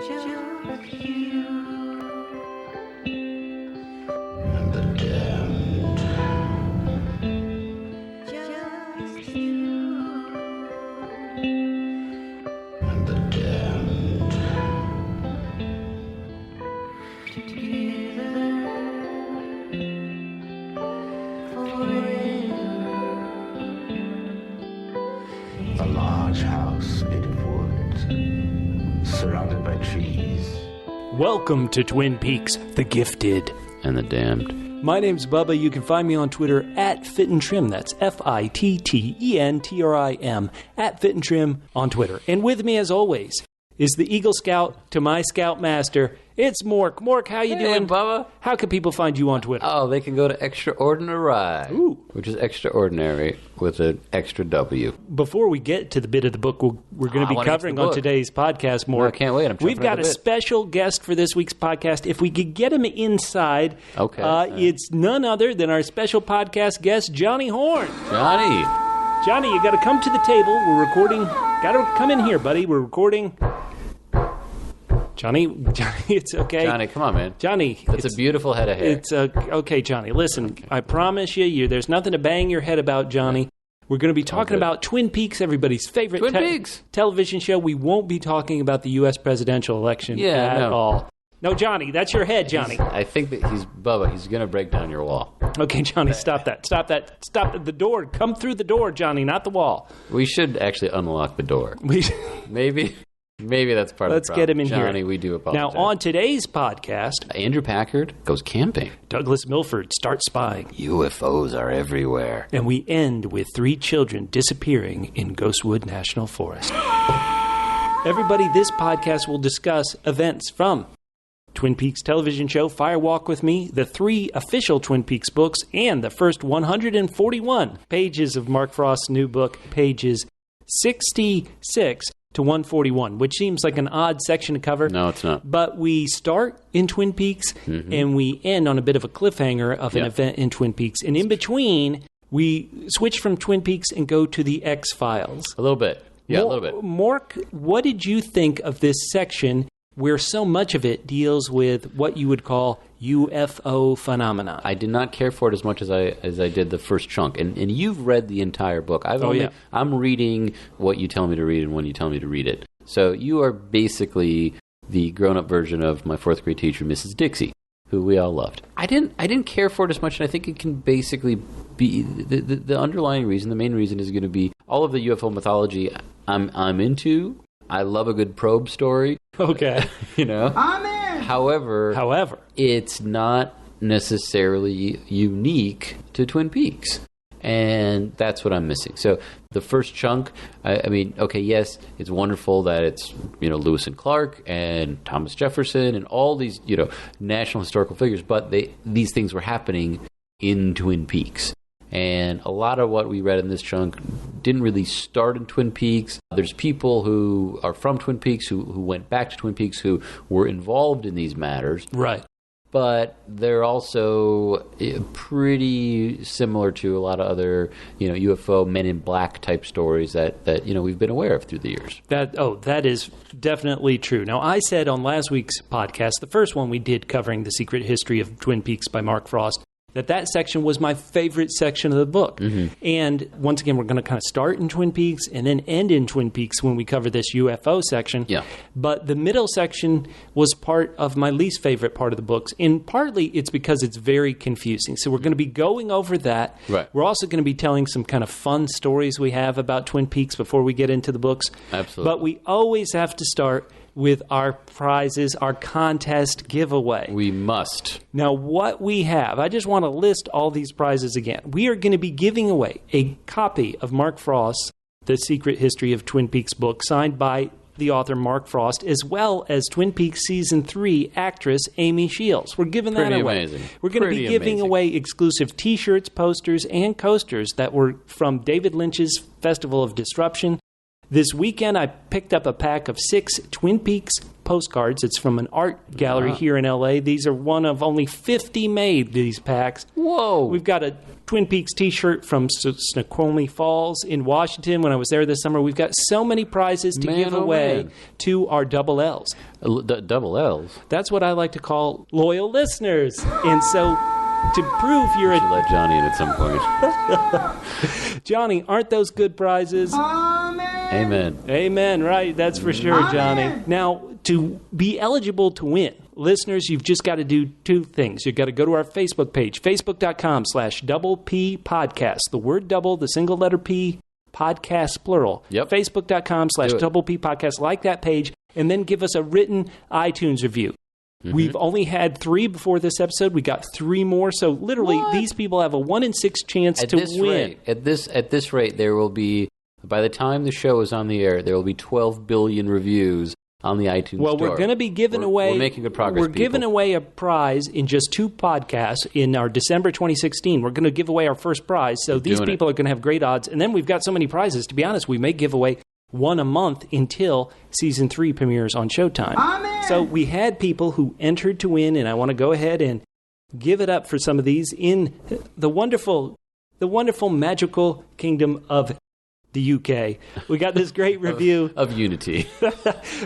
A large house made of wood, surrounded by trees. Welcome to Twin Peaks, The Gifted and the Damned. My name's Bubba. You can find me on Twitter at Fit and Trim. That's FITTENTRIM, at Fit and Trim on Twitter. And with me, as always, is the Eagle Scout to my Scoutmaster. It's Mork. Mork, how you doing? Bubba. How can people find you on Twitter? Oh, they can go to Extraordinary, which is extraordinary with an extra W. Before we get to the bit of the book we're going to be covering on today's podcast, Mork. No, I can't wait. We've got a special guest for this week's podcast. If we could get him inside, it's none other than our special podcast guest, Johnny Horn. Johnny, you got to come to the table. We're recording. Got to come in here, buddy. We're recording. Johnny, it's okay. Johnny, come on, man. Johnny. That's a beautiful head of hair. It's okay, Johnny. Listen, I promise you, there's nothing to bang your head about, Johnny. We're going to be talking about Twin Peaks, everybody's favorite television show. We won't be talking about the U.S. presidential election at all. No, Johnny, that's your head, Johnny. I think that he's going to break down your wall. Okay, Johnny, stop that. Stop the door. Come through the door, Johnny, not the wall. We should actually unlock the door. Maybe that's part of the problem. Let's get him in here. Johnny, we do apologize. Now, on today's podcast, Andrew Packard goes camping. Douglas Milford starts spying. UFOs are everywhere. And we end with 3 children disappearing in Ghostwood National Forest. Everybody, this podcast will discuss events from Twin Peaks television show, Fire Walk With Me, the 3 official Twin Peaks books, and the first 141 pages of Mark Frost's new book, pages 66 to 141, which seems like an odd section to cover. No, it's not. But we start in Twin Peaks, and we end on a bit of a cliffhanger of an event in Twin Peaks. And in between, we switch from Twin Peaks and go to the X-Files. A little bit. Yeah, a little bit. Mork, what did you think of this section where so much of it deals with what you would call UFO phenomena? I did not care for it as much as I did the first chunk. And you've read the entire book. I'm reading what you tell me to read and when you tell me to read it. So you are basically the grown-up version of my 4th grade teacher, Mrs. Dixie, who we all loved. I didn't care for it as much, and I think it can basically be the underlying reason, the main reason is going to be all of the UFO mythology I'm into. I love a good probe story. Okay. I'm in! However, it's not necessarily unique to Twin Peaks. And that's what I'm missing. So the first chunk, I mean, okay, yes, it's wonderful that it's, Lewis and Clark and Thomas Jefferson and all these, national historical figures, but these things were happening in Twin Peaks. And a lot of what we read in this chunk didn't really start in Twin Peaks. There's people who are from Twin Peaks who went back to Twin Peaks who were involved in these matters. Right. But they're also pretty similar to a lot of other, UFO Men in Black type stories that we've been aware of through the years. That is definitely true. Now, I said on last week's podcast, the first one we did covering The Secret History of Twin Peaks by Mark Frost, that section was my favorite section of the book. And once again, we're going to kind of start in Twin Peaks and then end in Twin Peaks when we cover this UFO section. Yeah. But the middle section was part of my least favorite part of the books. And partly it's because it's very confusing. So we're going to be going over that. Right. We're also going to be telling some kind of fun stories we have about Twin Peaks before we get into the books. Absolutely. But we always have to start with our prizes, our contest giveaway. We must. Now, what we have, I just want to list all these prizes again. We are going to be giving away a copy of Mark Frost's The Secret History of Twin Peaks book, signed by the author Mark Frost, as well as Twin Peaks Season 3 actress Amy Shields. We're giving that away. Amazing. We're going to be giving away exclusive T-shirts, posters, and coasters that were from David Lynch's Festival of Disruption. This weekend, I picked up a pack of 6 Twin Peaks postcards. It's from an art gallery here in L.A. These are one of only 50 made, these packs. Whoa. We've got a Twin Peaks t-shirt from Snoqualmie Falls in Washington when I was there this summer. We've got so many prizes to give away to our double L's. Double L's? That's what I like to call loyal listeners. And so to prove you're should let Johnny in at some point. Johnny, aren't those good prizes? Amen. Amen, right. That's for sure, Johnny. Now, to be eligible to win, listeners, you've just got to do two things. You've got to go to our Facebook page, facebook.com/double P podcast. The word double, the single letter P, podcast plural. Yep. Facebook.com/double P podcast. Like that page, and then give us a written iTunes review. Mm-hmm. We've only had 3 before this episode. We got 3 more. So literally, these people have a 1 in 6 chance to win. At this rate, there will be, by the time the show is on the air, there will be 12 billion reviews on the iTunes store. Well, we're going to be giving away... We're making good progress, We're giving away a prize in just 2 podcasts in our December 2016. We're going to give away our first prize. So these people are going to have great odds. And then we've got so many prizes. To be honest, we may give away 1 a month until Season 3 premieres on Showtime. Amen. So we had people who entered to win, and I want to go ahead and give it up for some of these in the wonderful, magical kingdom of the UK. We got this great review of Unity.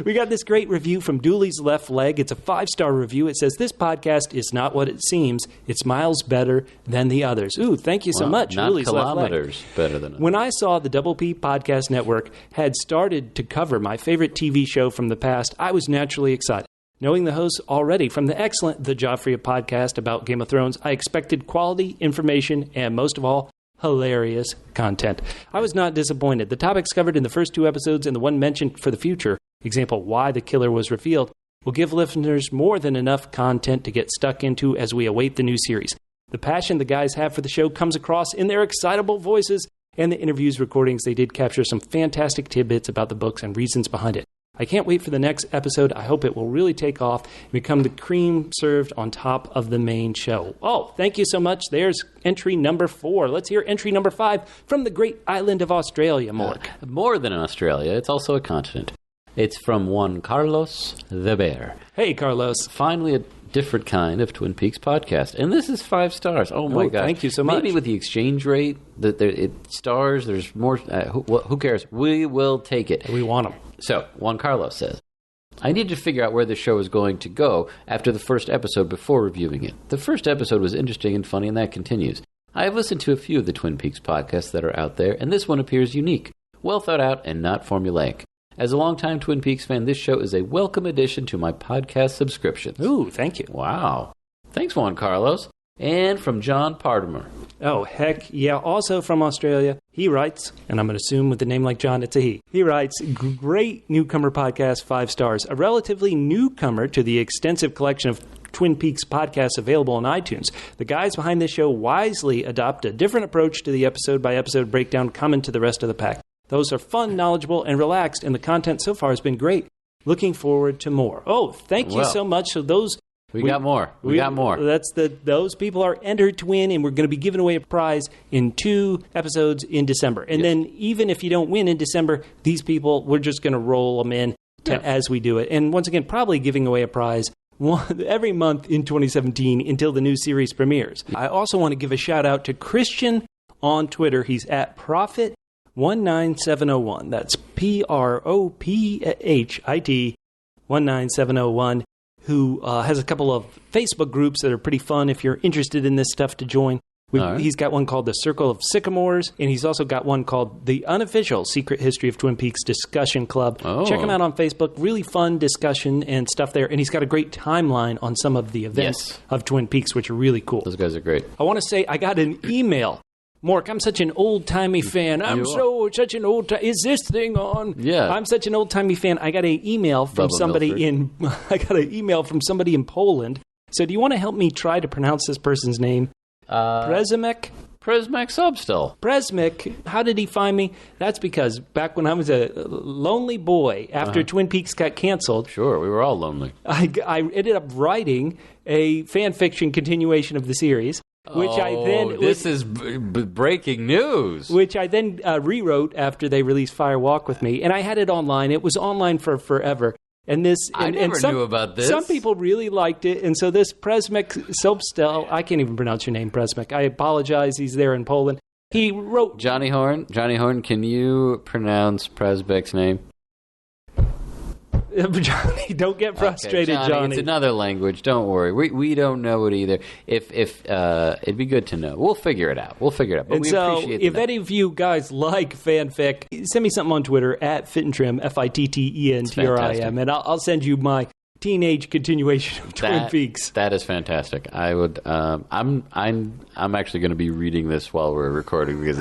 We got this great review from Dooley's Left Leg. It's a 5-star review. It says, "This podcast is not what it seems. It's miles better than the others." Ooh, thank you so much, not Dooley's Left Leg. kilometers better than others. When I saw the Double P Podcast Network had started to cover my favorite TV show from the past, I was naturally excited. Knowing the hosts already from the excellent The Joffrey podcast about Game of Thrones, I expected quality information and, most of all, hilarious content. I was not disappointed. The topics covered in the first 2 episodes and the one mentioned for the future, example, why the killer was revealed, will give listeners more than enough content to get stuck into as we await the new series. The passion the guys have for the show comes across in their excitable voices, and the interviews recordings they did capture some fantastic tidbits about the books and reasons behind it. I can't wait for the next episode. I hope it will really take off and become the cream served on top of the main show. Oh, thank you so much. There's entry number 4. Let's hear entry number 5 from the great island of Australia, Mork. More than Australia. It's also a continent. It's from one Carlos the Bear. Hey, Carlos. Finally, a different kind of Twin Peaks podcast. And this is 5 stars. Oh, my gosh. Thank you so much. Maybe with the exchange rate, it stars, there's more. Who cares? We will take it. We want them. So, Juan Carlos says, "I needed to figure out where the show is going to go after the first episode before reviewing it. The first episode was interesting and funny, and that continues. I have listened to a few of the Twin Peaks podcasts that are out there, and this one appears unique, well thought out, and not formulaic. As a longtime Twin Peaks fan, this show is a welcome addition to my podcast subscriptions." Ooh, thank you. Wow. Thanks, Juan Carlos. And from John Partimer. Oh, heck yeah. Also from Australia, he writes, and I'm going to assume with a name like John, it's a he. He writes, "Great newcomer podcast, 5 stars. A relatively newcomer to the extensive collection of Twin Peaks podcasts available on iTunes. The guys behind this show wisely adopt a different approach to the episode-by-episode breakdown common to the rest of the pack. Those are fun, knowledgeable, and relaxed, and the content so far has been great. Looking forward to more." Oh, thank you so much. So those... We got more. We got more. Those people are entered to win, and we're going to be giving away a prize in 2 episodes in December. And then even if you don't win in December, these people, we're just going to roll them in as we do it. And once again, probably giving away a prize every month in 2017 until the new series premieres. I also want to give a shout out to Christian on Twitter. He's at Prophet19701. That's PROPHIT 19701. Who has a couple of Facebook groups that are pretty fun if you're interested in this stuff to join. He's got one called the Circle of Sycamores, and he's also got one called the Unofficial Secret History of Twin Peaks Discussion Club. Check him out on Facebook. Really fun discussion and stuff there. And he's got a great timeline on some of the events of Twin Peaks, which are really cool. Those guys are great. I want to say I got an email. Mork, I'm such an old-timey fan. Such an old-timey... Is this thing on? Yeah. I'm such an old-timey fan. I got an email from somebody in Poland. So do you want to help me try to pronounce this person's name? Prezimek? Presmek Substill. Presmek, how did he find me? That's because back when I was a lonely boy, after Twin Peaks got canceled... Sure, we were all lonely. I ended up writing a fan fiction continuation of the series. This is breaking news. Which I then rewrote after they released Fire Walk with Me, and I had it online. It was online for forever. And this, I never knew about this. Some people really liked it, and so this Przemysl Sobstel, I can't even pronounce your name, Przemysl. I apologize. He's there in Poland. He wrote Johnny Horn, can you pronounce Przemysl's name? Johnny, don't get frustrated, okay, Johnny. It's another language. Don't worry. We don't know it either. If it'd be good to know. We'll figure it out. But and we so, appreciate if any of you guys like fanfic, send me something on Twitter at FitandTrim, FITTENTRIM, and I'll send you my teenage continuation of Twin Peaks. That is fantastic. I would. I'm actually going to be reading this while we're recording because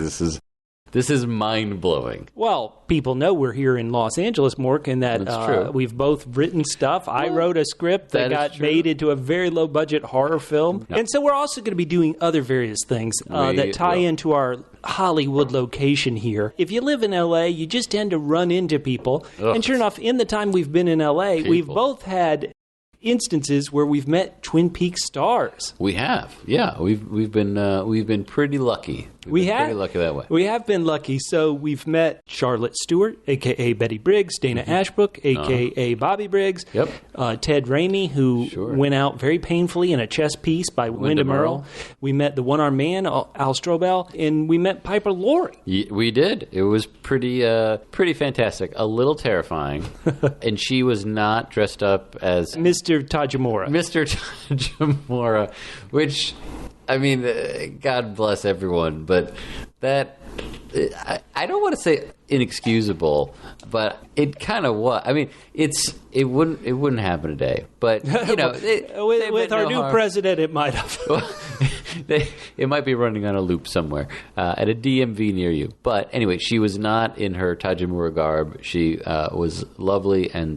this is mind-blowing. Well, people know we're here in Los Angeles, Mork, and that we've both written stuff. I wrote a script that got made into a very low-budget horror film. No. And so we're also going to be doing other various things that tie into our Hollywood location here. If you live in L.A., you just tend to run into people. Ugh. And sure enough, in the time we've been in L.A., we've both had instances where we've met Twin Peaks stars. We have, yeah. We've been pretty lucky. We've been pretty lucky that way. We have been lucky. So we've met Charlotte Stewart, a.k.a. Betty Briggs, Dana Ashbrook, a.k.a. Bobby Briggs, Ted Raimi, who went out very painfully in a chess piece by Wyndham Earle. We met the one-armed man, Al Strobel, and we met Piper Laurie. We did. It was pretty fantastic. A little terrifying. And she was not dressed up as Mr. Tajimura. Mr. Tajimura, which, I mean, God bless everyone, but that, I don't want to say inexcusable, but it kind of was. I mean, it wouldn't happen today, but you know, with our new president, it might have. It might be running on a loop somewhere at a DMV near you. But anyway, she was not in her Tajimura garb. She was lovely and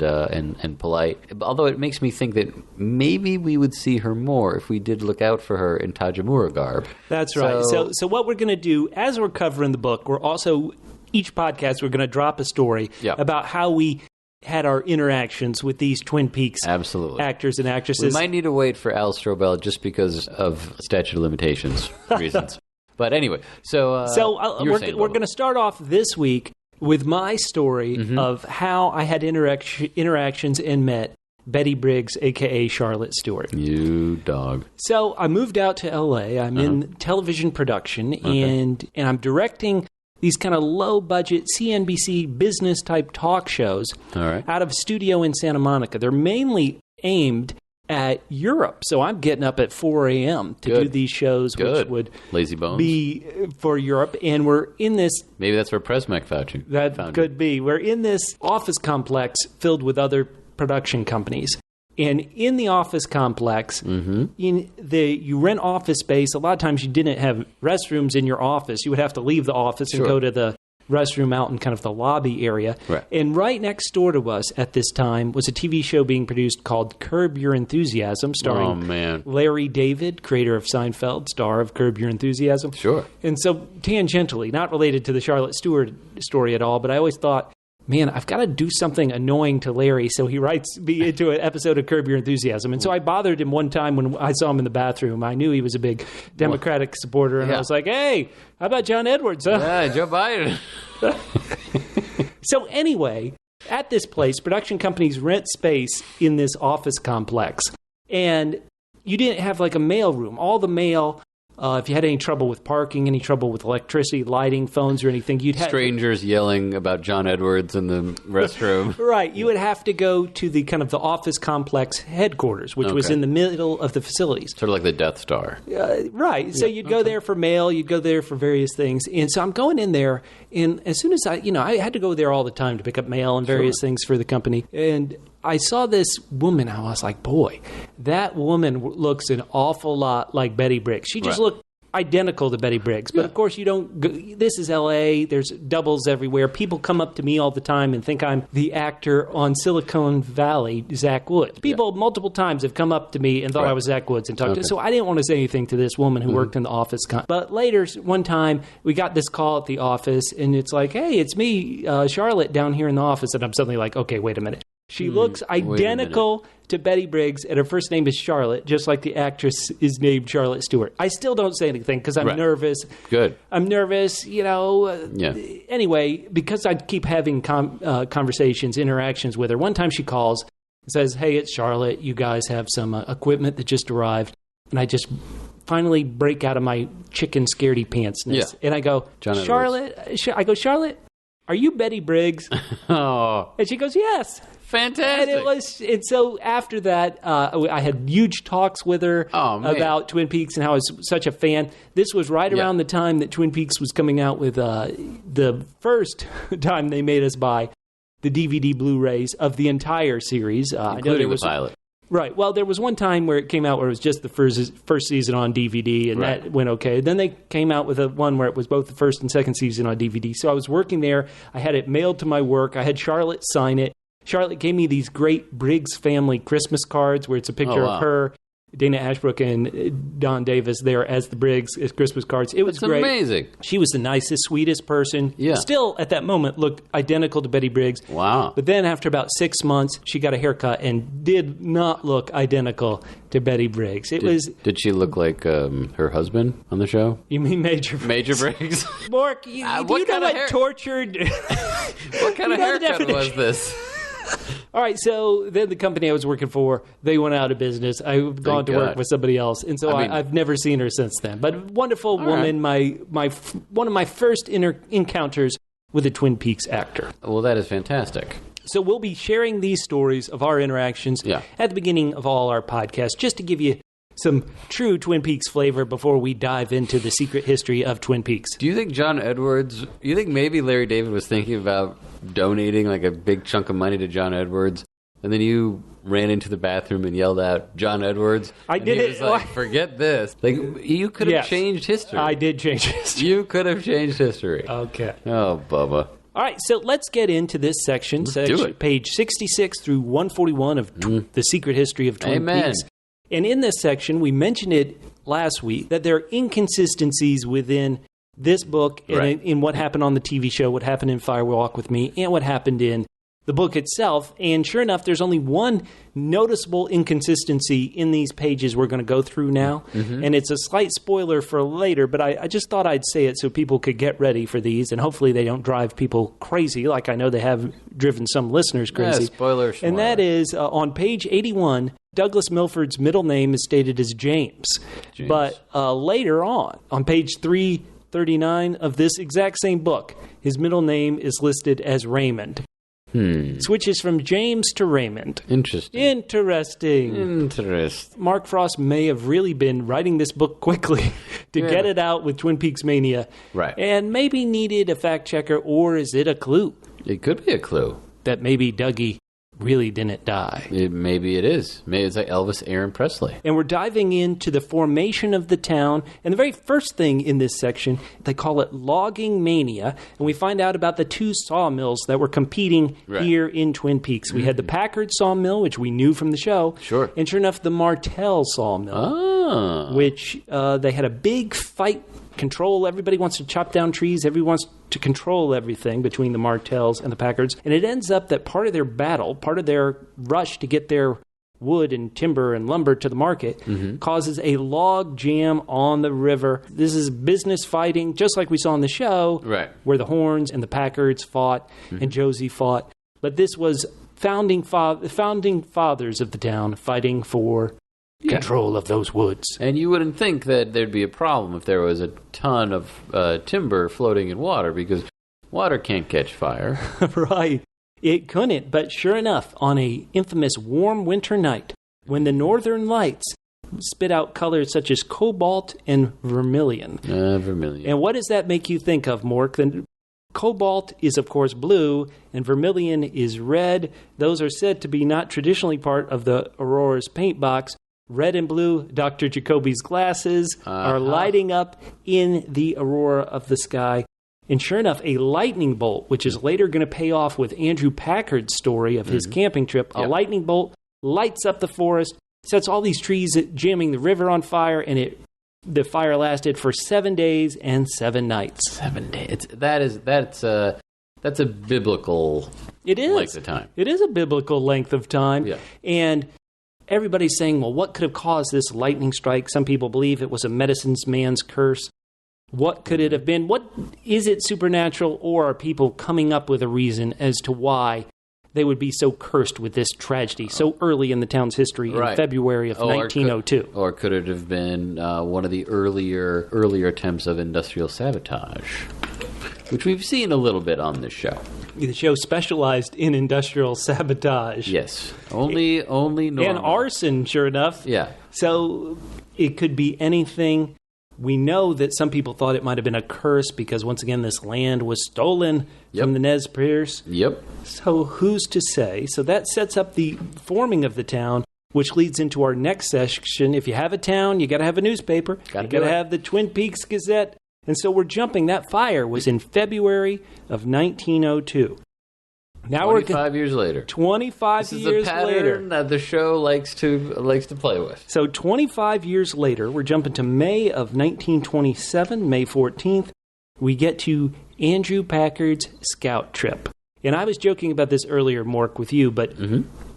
polite. Although it makes me think that maybe we would see her more if we did look out for her in Tajimura garb. That's right. So what we're going to do as we're covering the book, we're also each podcast we're going to drop a story about how we had our interactions with these Twin Peaks actors and actresses. We might need to wait for Al Strobel just because of statute of limitations reasons. But anyway, so we're going to start off this week with my story of how I had interactions and met Betty Briggs, a.k.a. Charlotte Stewart. You dog. So I moved out to L.A. I'm in television production, and I'm directing these kind of low-budget CNBC business-type talk shows out of a studio in Santa Monica. They're mainly aimed at Europe. So I'm getting up at 4 a.m. to do these shows, which would Lazy Bones. Be for Europe. And we're in this... Maybe that's where Przemysl found you. That could be. We're in this office complex filled with other production companies. And in the office complex, you rent office space. A lot of times you didn't have restrooms in your office. You would have to leave the office and go to the restroom out in kind of the lobby area. Right. And right next door to us at this time was a TV show being produced called Curb Your Enthusiasm, starring Larry David, creator of Seinfeld, star of Curb Your Enthusiasm. Sure. And so tangentially, not related to the Charlotte Stewart story at all, but I always thought, man, I've got to do something annoying to Larry so he writes me into an episode of Curb Your Enthusiasm. And so I bothered him one time when I saw him in the bathroom. I knew he was a big Democratic supporter, and I was like, hey, how about John Edwards? Huh? Yeah, Joe Biden. So anyway, at this place, production companies rent space in this office complex. And you didn't have like a mail room. All the mail... if you had any trouble with parking, any trouble with electricity, lighting, phones, or anything, you'd have... Strangers yelling about John Edwards in the restroom. Right. You would have to go to the kind of the office complex headquarters, which was in the middle of the facilities. Sort of like the Death Star. Right. So you'd go there for mail, you'd go there for various things. And so I'm going in there, and as soon as I had to go there all the time to pick up mail and various things for the company. And I saw this woman, I was like, boy, that woman looks an awful lot like Betty Briggs. She just looked identical to Betty Briggs. But of course, you don't go, this is L.A., there's doubles everywhere. People come up to me all the time and think I'm the actor on Silicon Valley, Zach Woods. People multiple times have come up to me and thought I was Zach Woods and talked to me. So I didn't want to say anything to this woman who worked in the office. But later, one time, we got this call at the office, and it's like, hey, it's me, Charlotte, down here in the office. And I'm suddenly like, okay, wait a minute. She looks identical to Betty Briggs, and her first name is Charlotte, just like the actress is named Charlotte Stewart. I still don't say anything because I'm nervous. Good. I'm nervous, Anyway, because I keep having conversations, interactions with her, one time she calls, It says, hey, it's Charlotte. You guys have some equipment that just arrived. And I just finally break out of my chicken scaredy pantsness. Yeah. And I go, Charlotte, are you Betty Briggs? Oh. And she goes, yes. Fantastic. And so after that, I had huge talks with her about Twin Peaks and how I was such a fan. This was right around the time that Twin Peaks was coming out with the first time they made us buy the DVD Blu-rays of the entire series. Including the pilot. Right. Well, there was one time where it came out where it was just the first season on DVD, and that went okay. Then they came out with one where it was both the first and second season on DVD. So I was working there. I had it mailed to my work. I had Charlotte sign it. Charlotte gave me these great Briggs family Christmas cards where it's a picture of her, Dana Ashbrook, and Don Davis there as the Briggs as Christmas cards. It was great. Amazing. She was the nicest, sweetest person. Yeah. Still, at that moment, looked identical to Betty Briggs. Wow. But then after about 6 months, she got a haircut and did not look identical to Betty Briggs. Did she look like her husband on the show? You mean Major Briggs? Major Briggs? Mork, do you know what tortured... What kind of haircut was this? All right, so then the company I was working for, they went out of business. I've gone to work with somebody else, and so I've never seen her since then. But wonderful woman, one of my first encounters with a Twin Peaks actor. Well, that is fantastic. So we'll be sharing these stories of our interactions at the beginning of all our podcasts, just to give you some true Twin Peaks flavor before we dive into the secret history of Twin Peaks. Do you think you think maybe Larry David was thinking about donating like a big chunk of money to John Edwards, and then you ran into the bathroom and yelled out, John Edwards? I did it. He was like, forget this. Like, you could have changed history. I did change history. You could have changed history. Okay. Oh, Bubba. All right, so let's get into this section. Do it. Page 66 through 141 of The Secret History of Twin Peaks. And in this section, we mentioned it last week, that there are inconsistencies within this book and in what happened on the TV show, what happened in Fire Walk with Me, and what happened in the book itself. And sure enough, there's only one noticeable inconsistency in these pages we're going to go through now. Mm-hmm. And it's a slight spoiler for later, but I just thought I'd say it so people could get ready for these, and hopefully they don't drive people crazy, like I know they have driven some listeners crazy. Yeah, spoiler. And that is, on page 81, Douglas Milford's middle name is stated as James. But later on page 339 of this exact same book, his middle name is listed as Raymond. Switches from James to Raymond. Interesting. Mark Frost may have really been writing this book quickly to get it out with Twin Peaks Mania. Right. And maybe needed a fact checker, or is it a clue? It could be a clue. That maybe Dougie really didn't die. Maybe it is. Maybe it's like Elvis Aaron Presley. And we're diving into the formation of the town. And the very first thing in this section, they call it logging mania. And we find out about the two sawmills that were competing here in Twin Peaks. We had the Packard sawmill, which we knew from the show. Sure. And sure enough, the Martell sawmill, which they had a big fight. Control. Everybody wants to chop down trees. Everybody wants to control everything between the Martells and the Packards. And it ends up that part of their battle, part of their rush to get their wood and timber and lumber to the market, causes a log jam on the river. This is business fighting, just like we saw on the show, where the Horns and the Packards fought and Josie fought. But this was founding fathers of the town fighting for control of those woods. And you wouldn't think that there'd be a problem if there was a ton of timber floating in water, because water can't catch fire. Right. It couldn't, but sure enough, on a infamous warm winter night, when the northern lights spit out colors such as cobalt and vermilion. And what does that make you think of, Mork? The cobalt is, of course, blue, and vermilion is red. Those are said to be not traditionally part of the Aurora's paint box. Red and blue, Dr. Jacoby's glasses are lighting up in the aurora of the sky. And sure enough, a lightning bolt, which is later going to pay off with Andrew Packard's story of his camping trip, a lightning bolt lights up the forest, sets all these trees jamming the river on fire, and the fire lasted for 7 days and 7 nights. 7 days. That's a biblical length of time. It is a biblical length of time. Yeah. And everybody's saying, well, what could have caused this lightning strike? Some people believe it was a medicine man's curse. What could it have been? What is it supernatural, or are people coming up with a reason as to why they would be so cursed with this tragedy so early in the town's history in February of 1902. Or could it have been one of the earlier attempts of industrial sabotage, which we've seen a little bit on this show. The show specialized in industrial sabotage. Yes. Only normal. And arson, sure enough. Yeah. So it could be anything. We know that some people thought it might have been a curse because, once again, this land was stolen from the Nez Perce. Yep. So who's to say? So that sets up the forming of the town, which leads into our next section. If you have a town, you got to have a newspaper. You got to have the Twin Peaks Gazette. And so we're jumping. That fire was in February of 1902. Now 25 years later. 25 years later. This is a pattern that the show likes to play with. So 25 years later, we're jumping to May of 1927, May 14th. We get to Andrew Packard's scout trip. And I was joking about this earlier, Mork, with you, but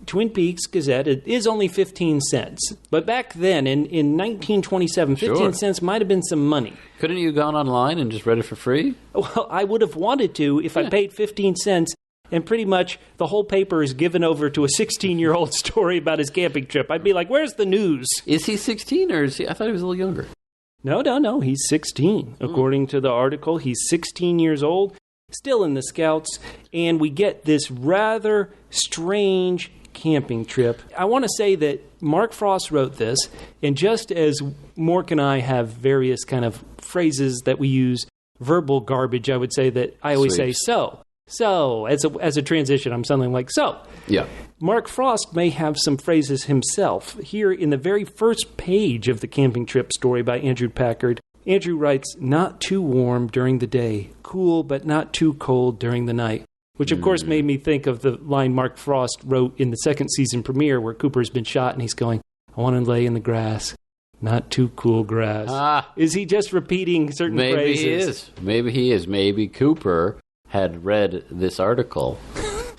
Twin Peaks Gazette, it is only 15 cents. But back then, in 1927, 15 cents might have been some money. Couldn't you have gone online and just read it for free? Well, I would have wanted to if I paid 15 cents. And pretty much the whole paper is given over to a 16-year-old story about his camping trip. I'd be like, where's the news? Is he 16 or is he? I thought he was a little younger. No. He's 16. According to the article, he's 16 years old, still in the Scouts. And we get this rather strange camping trip. I want to say that Mark Frost wrote this. And just as Mork and I have various kind of phrases that we use, verbal garbage, I would say that I always say so. So, as a transition, I'm something like, so. Yeah. Mark Frost may have some phrases himself. Here in the very first page of the camping trip story by Andrew Packard, Andrew writes, not too warm during the day, cool but not too cold during the night. Which, of course, made me think of the line Mark Frost wrote in the second season premiere where Cooper's been shot and he's going, I want to lay in the grass. Not too cool grass. Is he just repeating certain phrases? Maybe he is. Maybe Cooper had read this article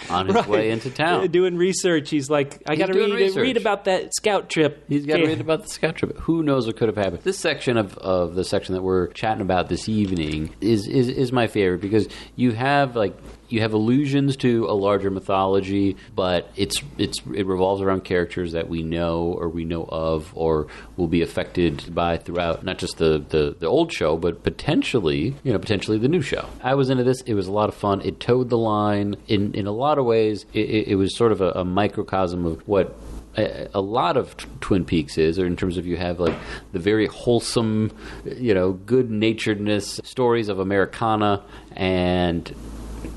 on his way into town. Doing research. He's like, I got to read about that scout trip. He's got to read about the scout trip. Who knows what could have happened? This section of the section that we're chatting about this evening is my favorite because you have allusions to a larger mythology, but it revolves around characters that we know of or will be affected by throughout not just the old show, but potentially the new show. I was into this. It was a lot of fun. It towed the line in a lot of ways. It was sort of a microcosm of what a lot of Twin Peaks is, or in terms of you have like the very wholesome, good-naturedness stories of Americana, and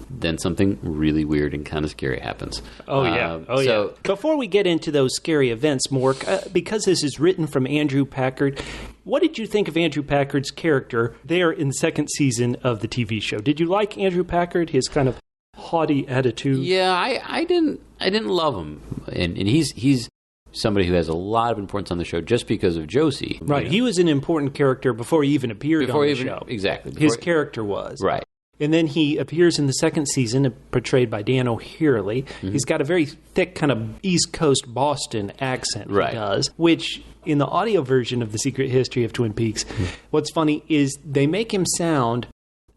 then something really weird and kind of scary happens. Yeah. Before we get into those scary events, Mork, because this is written from Andrew Packard, what did you think of Andrew Packard's character there in the second season of the TV show? Did you like Andrew Packard, his kind of haughty attitude? Yeah, I didn't love him, and he's somebody who has a lot of importance on the show just because of Josie. Right, he was an important character before he even appeared on the show. Exactly. His character was. Right. And then he appears in the second season, portrayed by Dan O'Hurley. Mm-hmm. He's got a very thick kind of East Coast Boston accent, he does, which in the audio version of The Secret History of Twin Peaks, what's funny is they make him sound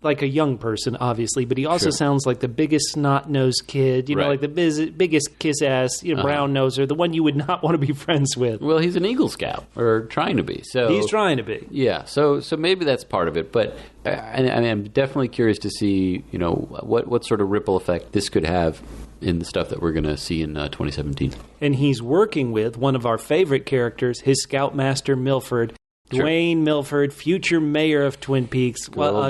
like a young person, obviously, but he also sounds like the biggest snot-nosed kid, like the biggest kiss-ass, brown-noser, the one you would not want to be friends with. Well, he's an Eagle Scout, or trying to be. So he's trying to be. Yeah, so maybe that's part of it, but I'm definitely curious to see, what sort of ripple effect this could have in the stuff that we're going to see in 2017. And he's working with one of our favorite characters, his Scoutmaster Milford, Dwayne Milford, future mayor of Twin Peaks. Well,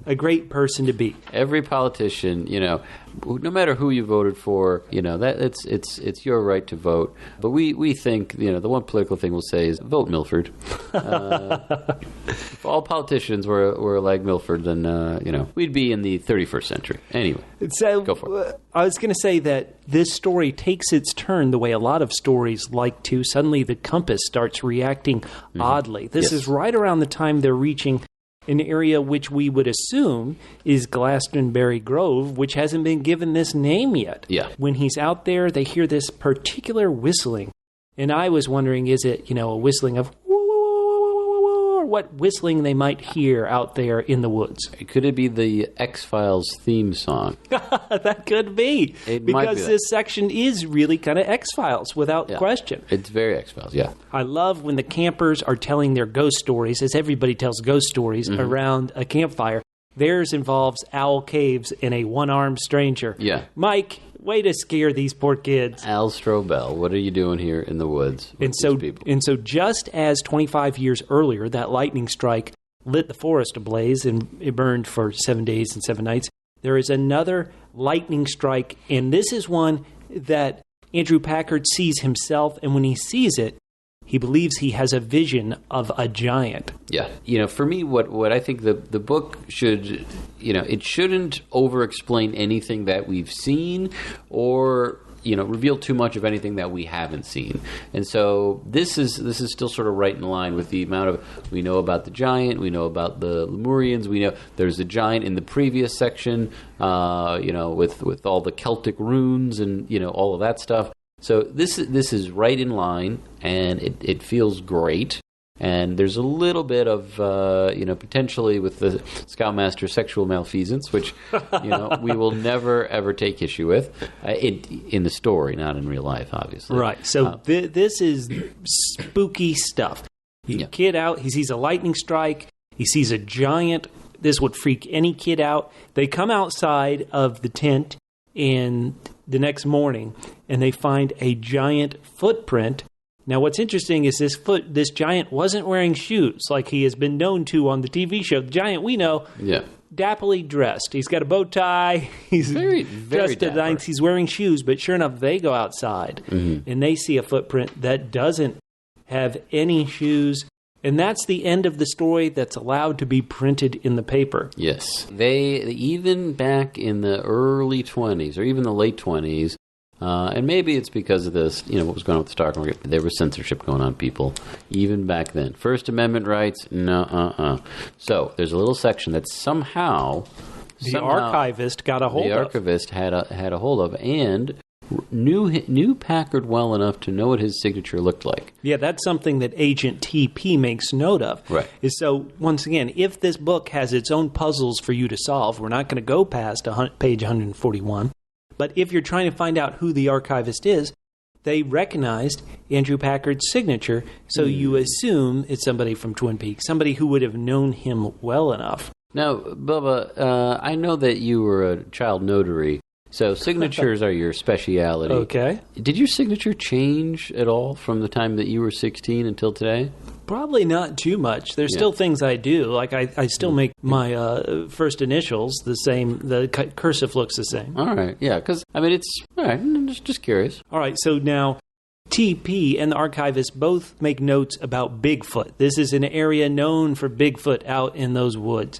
a great person to be. Every politician, no matter who you voted for, that it's your right to vote. But we think, the one political thing we'll say is vote Milford. If all politicians were like Milford, then we'd be in the 31st century. Anyway, so go for it. I was going to say that this story takes its turn the way a lot of stories like to. Suddenly, the compass starts reacting oddly. This is right around the time they're reaching an area which we would assume is Glastonbury Grove, which hasn't been given this name yet. Yeah. When he's out there, they hear this particular whistling. And I was wondering, is it, a whistling of what whistling they might hear out there in the woods. Could it be the X-Files theme song? That could be. It might because be this section is really kind of X-Files, without question. It's very X-Files, yeah. I love when the campers are telling their ghost stories, as everybody tells ghost stories around a campfire. Theirs involves owl caves and a one-armed stranger. Yeah. Mike, way to scare these poor kids. Al Strobel, what are you doing here in the woods with these people? And so just as 25 years earlier, that lightning strike lit the forest ablaze and it burned for 7 days and 7 nights, there is another lightning strike, and this is one that Andrew Packard sees himself, and when he sees it, he believes he has a vision of a giant. Yeah. For me, what I think the book should, it shouldn't over-explain anything that we've seen or, reveal too much of anything that we haven't seen. And so this is still sort of right in line with the amount of, we know about the giant, we know about the Lemurians, we know there's a giant in the previous section, with all the Celtic runes and, all of that stuff. So this is right in line, and it feels great. And there's a little bit of, potentially with the Scoutmaster sexual malfeasance, which, we will never, ever take issue with in the story, not in real life, obviously. Right. So this is spooky stuff. Kid out, he sees a lightning strike, he sees a giant. This would freak any kid out. They come outside of the tent and the next morning, and they find a giant footprint. Now, what's interesting is this giant wasn't wearing shoes like he has been known to on the TV show. The giant we know, dapperly dressed. He's got a bow tie. He's very, very dressed to the nines. He's wearing shoes, but sure enough, they go outside, and they see a footprint that doesn't have any shoes. And that's the end of the story that's allowed to be printed in the paper. Yes. They, even back in the early 20s, or even the late 20s, and maybe it's because of this, what was going on with the stock market, there was censorship going on, people, even back then. First Amendment rights, So there's a little section that somehow the archivist got a hold of. The archivist had a hold of, and knew Packard well enough to know what his signature looked like. Yeah, that's something that Agent TP makes note of. Right. Is so, once again, if this book has its own puzzles for you to solve, we're not going to go past page 141, but if you're trying to find out who the archivist is, they recognized Andrew Packard's signature, so you assume it's somebody from Twin Peaks, somebody who would have known him well enough. Now, Bubba, I know that you were a child notary, so signatures are your speciality. Okay. Did your signature change at all from the time that you were 16 until today? Probably not too much. There's still things I do. Like I still make my first initials the same. The cursive looks the same. All right. Yeah, because, it's... All right, I'm just curious. All right, so now TP and the archivist both make notes about Bigfoot. This is an area known for Bigfoot out in those woods.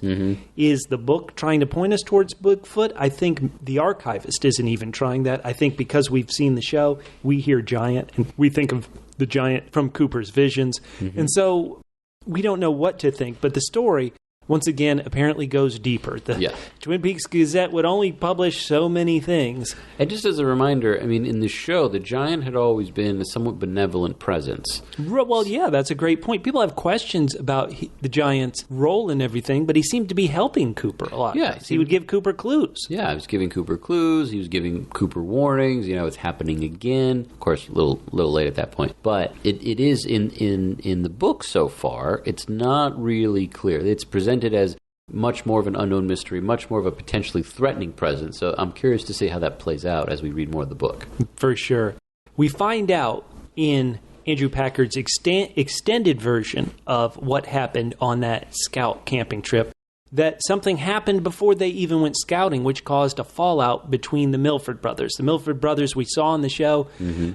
Is the book trying to point us towards Bigfoot? I think the archivist isn't even trying that. I think because we've seen the show, we hear giant, and we think of the giant from Cooper's visions. And so we don't know what to think, but the story, once again, apparently goes deeper. The Twin Peaks Gazette would only publish so many things. And just as a reminder, in the show, the giant had always been a somewhat benevolent presence. Well, yeah, that's a great point. People have questions about the giant's role in everything, but he seemed to be helping Cooper a lot. Yeah. He would give Cooper clues. Yeah, he was giving Cooper clues. He was giving Cooper warnings. It's happening again. Of course, a little late at that point. But it is in the book so far, it's not really clear. It's presented as much more of an unknown mystery, much more of a potentially threatening presence. So I'm curious to see how that plays out as we read more of the book. For sure. We find out in Andrew Packard's extended version of what happened on that scout camping trip that something happened before they even went scouting, which caused a fallout between the Milford brothers. The Milford brothers we saw on the show.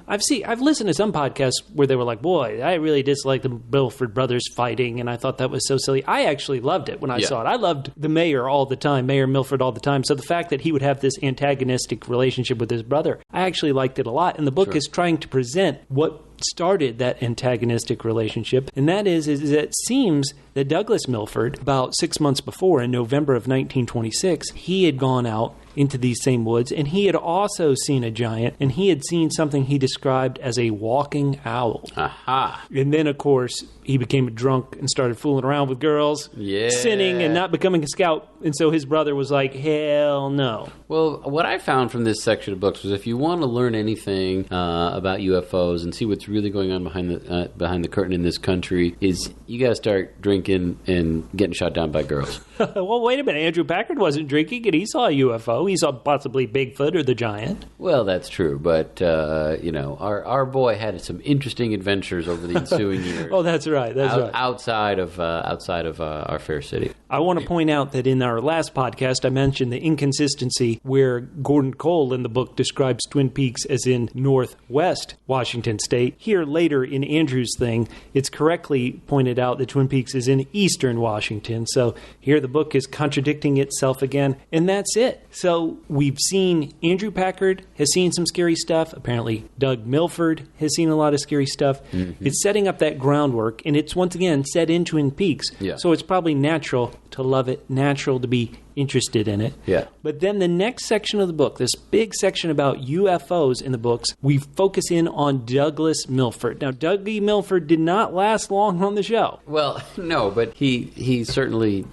I've listened to some podcasts where they were like, boy, I really dislike the Milford brothers fighting, and I thought that was so silly. I actually loved it when I saw it. I loved the mayor all the time, Mayor Milford all the time. So the fact that he would have this antagonistic relationship with his brother, I actually liked it a lot. And the book is trying to present what started that antagonistic relationship, and that is that it seems that Douglas Milford, about 6 months before, in November of 1926, he had gone out into these same woods, and he had also seen a giant, and he had seen something he described as a walking owl. Aha. And then, of course, he became a drunk and started fooling around with girls, sinning and not becoming a scout. And so his brother was like, hell no. Well, what I found from this section of books was if you want to learn anything about UFOs and see what's really going on behind the curtain in this country, is you got to start drinking and getting shot down by girls. Well, wait a minute. Andrew Packard wasn't drinking, and he saw a UFO. He saw possibly Bigfoot or the giant. Well, that's true, but our boy had some interesting adventures over the ensuing years. Oh, that's right. Right. Outside of our fair city. I want to point out that in our last podcast, I mentioned the inconsistency where Gordon Cole in the book describes Twin Peaks as in northwest Washington State. Here later in Andrew's thing, it's correctly pointed out that Twin Peaks is in eastern Washington. So here the book is contradicting itself again, and that's it. So we've seen Andrew Packard has seen some scary stuff. Apparently Doug Milford has seen a lot of scary stuff. Mm-hmm. It's setting up that groundwork, and it's once again set in Twin Peaks. Yeah. So it's probably natural to love it, natural to be interested in it. Yeah. But then the next section of the book, this big section about UFOs in the books, we focus in on Douglas Milford. Now, Dougie Milford did not last long on the show. Well, no, but he certainly,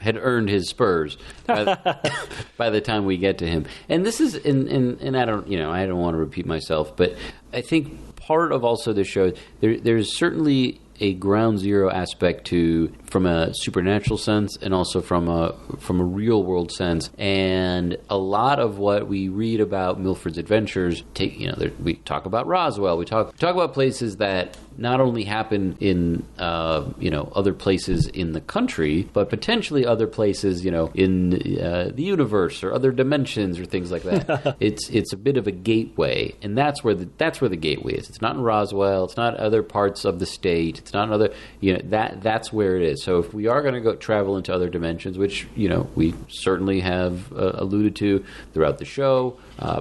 had earned his spurs by the time we get to him. And this is, and I don't want to repeat myself, but I think part of also the show, there's certainly a ground zero aspect to, from a supernatural sense and also from a real world sense. And a lot of what we read about Milford's adventures, we talk about Roswell, we talk about places that not only happen in other places in the country, but potentially other places in the universe or other dimensions or things like that. It's a bit of a gateway, and that's where the gateway is. It's not in Roswell. It's not other parts of the state. It's not other that's where it is. So if we are going to go travel into other dimensions, which we certainly have alluded to throughout the show,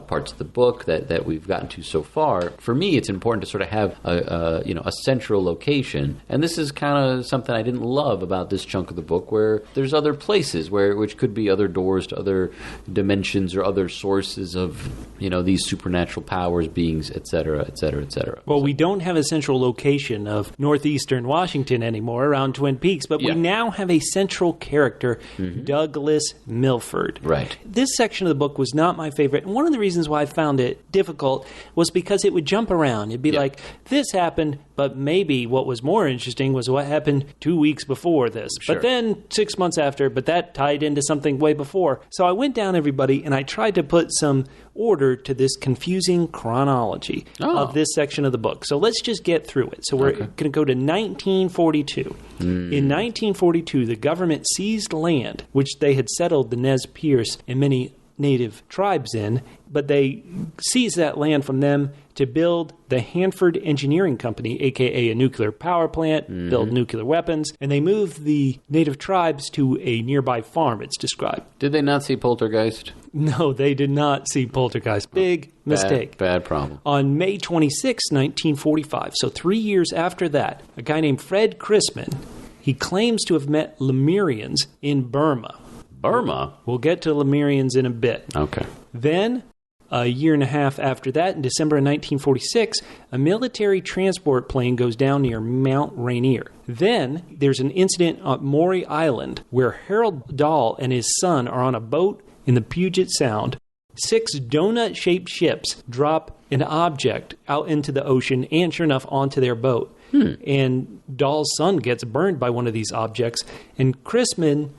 parts of the book that we've gotten to so far, for me it's important to sort of have a central location. And this is kind of something I didn't love about this chunk of the book, where there's other places which could be other doors to other dimensions or other sources of these supernatural powers, beings, etc., etc., etc. Well, we don't have a central location of northeastern Washington anymore around Twin Peaks, but we now have a central character, Douglas Milford. Right. This section of the book was not my favorite, and one of the reasons why I found it difficult was because it would jump around. It'd be like, this happened, but maybe what was more interesting was what happened 2 weeks before this. Sure. But then 6 months after, but that tied into something way before. So I went down, everybody, and I tried to put some order to this confusing chronology of this section of the book. So let's just get through it. So we're going to go to 1942. In 1942, the government seized land, which they had settled the Nez Perce and many native tribes in, but they seized that land from them to build the Hanford Engineering Company, a.k.a. a nuclear power plant, build nuclear weapons, and they moved the native tribes to a nearby farm, it's described. Did they not see Poltergeist? No, they did not see Poltergeist. Big mistake. Bad problem. On May 26, 1945, so 3 years after that, a guy named Fred Chrisman, he claims to have met Lemurians in Burma. Burma? We'll get to Lemurians in a bit. Okay. Then, a year and a half after that, in December of 1946, a military transport plane goes down near Mount Rainier. Then, there's an incident on Maury Island where Harold Dahl and his son are on a boat in the Puget Sound. 6 donut-shaped ships drop an object out into the ocean and, sure enough, onto their boat. And Dahl's son gets burned by one of these objects, and Chrisman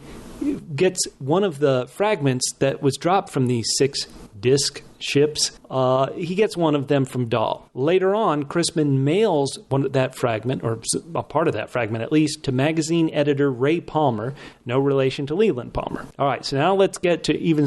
gets one of the fragments that was dropped from these 6 disc ships. He gets one of them from Dahl. Later on, Chrisman mails that fragment, or a part of that fragment at least, to magazine editor Ray Palmer, no relation to Leland Palmer. All right, so now let's get to even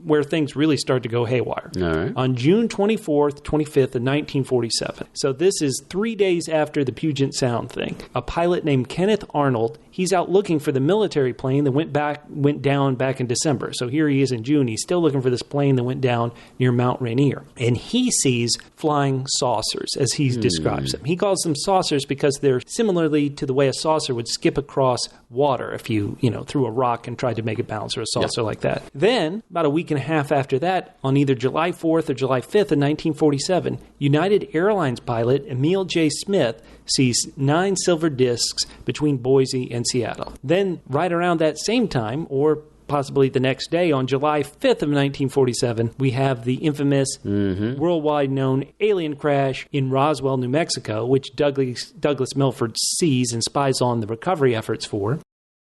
where things really start to go haywire. All right. On June 24th, 25th of 1947, so this is 3 days after the Puget Sound thing, a pilot named Kenneth Arnold, he's out looking for the military plane that went down back in December. So here he is in June. He's still looking for this plane that went down near Mount Rainier. And he sees flying saucers, as he describes them. He calls them saucers because they're similarly to the way a saucer would skip across water if you threw a rock and tried to make it bounce, or a saucer like that. Then, about a week and a half after that, on either July 4th or July 5th of 1947, United Airlines pilot Emil J. Smith sees 9 silver discs between Boise and Seattle. Then, right around that same time, or possibly the next day, on July 5th of 1947, we have the infamous, worldwide known alien crash in Roswell, New Mexico, which Douglas Milford sees and spies on the recovery efforts for.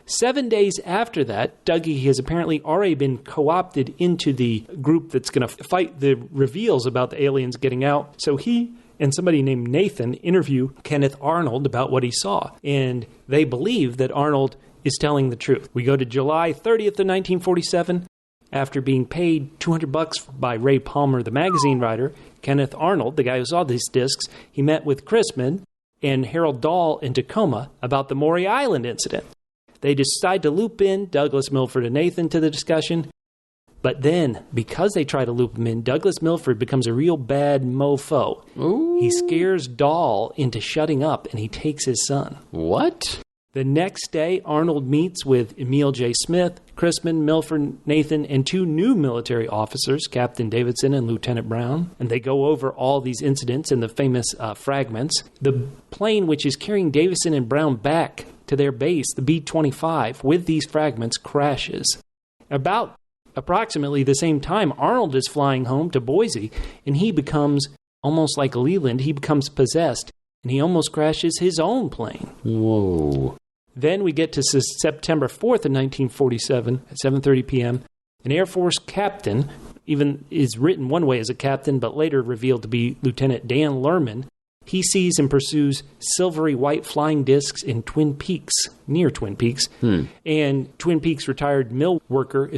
7 days after that, Dougie has apparently already been co-opted into the group that's going to fight the reveals about the aliens getting out. So he and somebody named Nathan interview Kenneth Arnold about what he saw. And they believe that Arnold is telling the truth. We go to July 30th of 1947. After being paid $200 by Ray Palmer, the magazine writer, Kenneth Arnold, the guy who saw these discs, he met with Chrisman and Harold Dahl in Tacoma about the Maury Island incident. They decide to loop in Douglas Milford and Nathan to the discussion. But then, because they try to loop him in, Douglas Milford becomes a real bad mofo. Ooh. He scares Dahl into shutting up, and he takes his son. What? The next day, Arnold meets with Emil J. Smith, Chrisman, Milford, Nathan, and 2 new military officers, Captain Davidson and Lieutenant Brown. And they go over all these incidents and the famous fragments. The plane which is carrying Davidson and Brown back to their base, the B-25, with these fragments, crashes. About approximately the same time, Arnold is flying home to Boise, and he becomes, almost like Leland, he becomes possessed, and he almost crashes his own plane. Whoa. Then we get to September 4th of 1947 at 7:30 p.m. An Air Force captain, even is written one way as a captain, but later revealed to be Lieutenant Dan Lerman. He sees and pursues silvery white flying discs in Twin Peaks, near Twin Peaks. And Twin Peaks retired mill worker,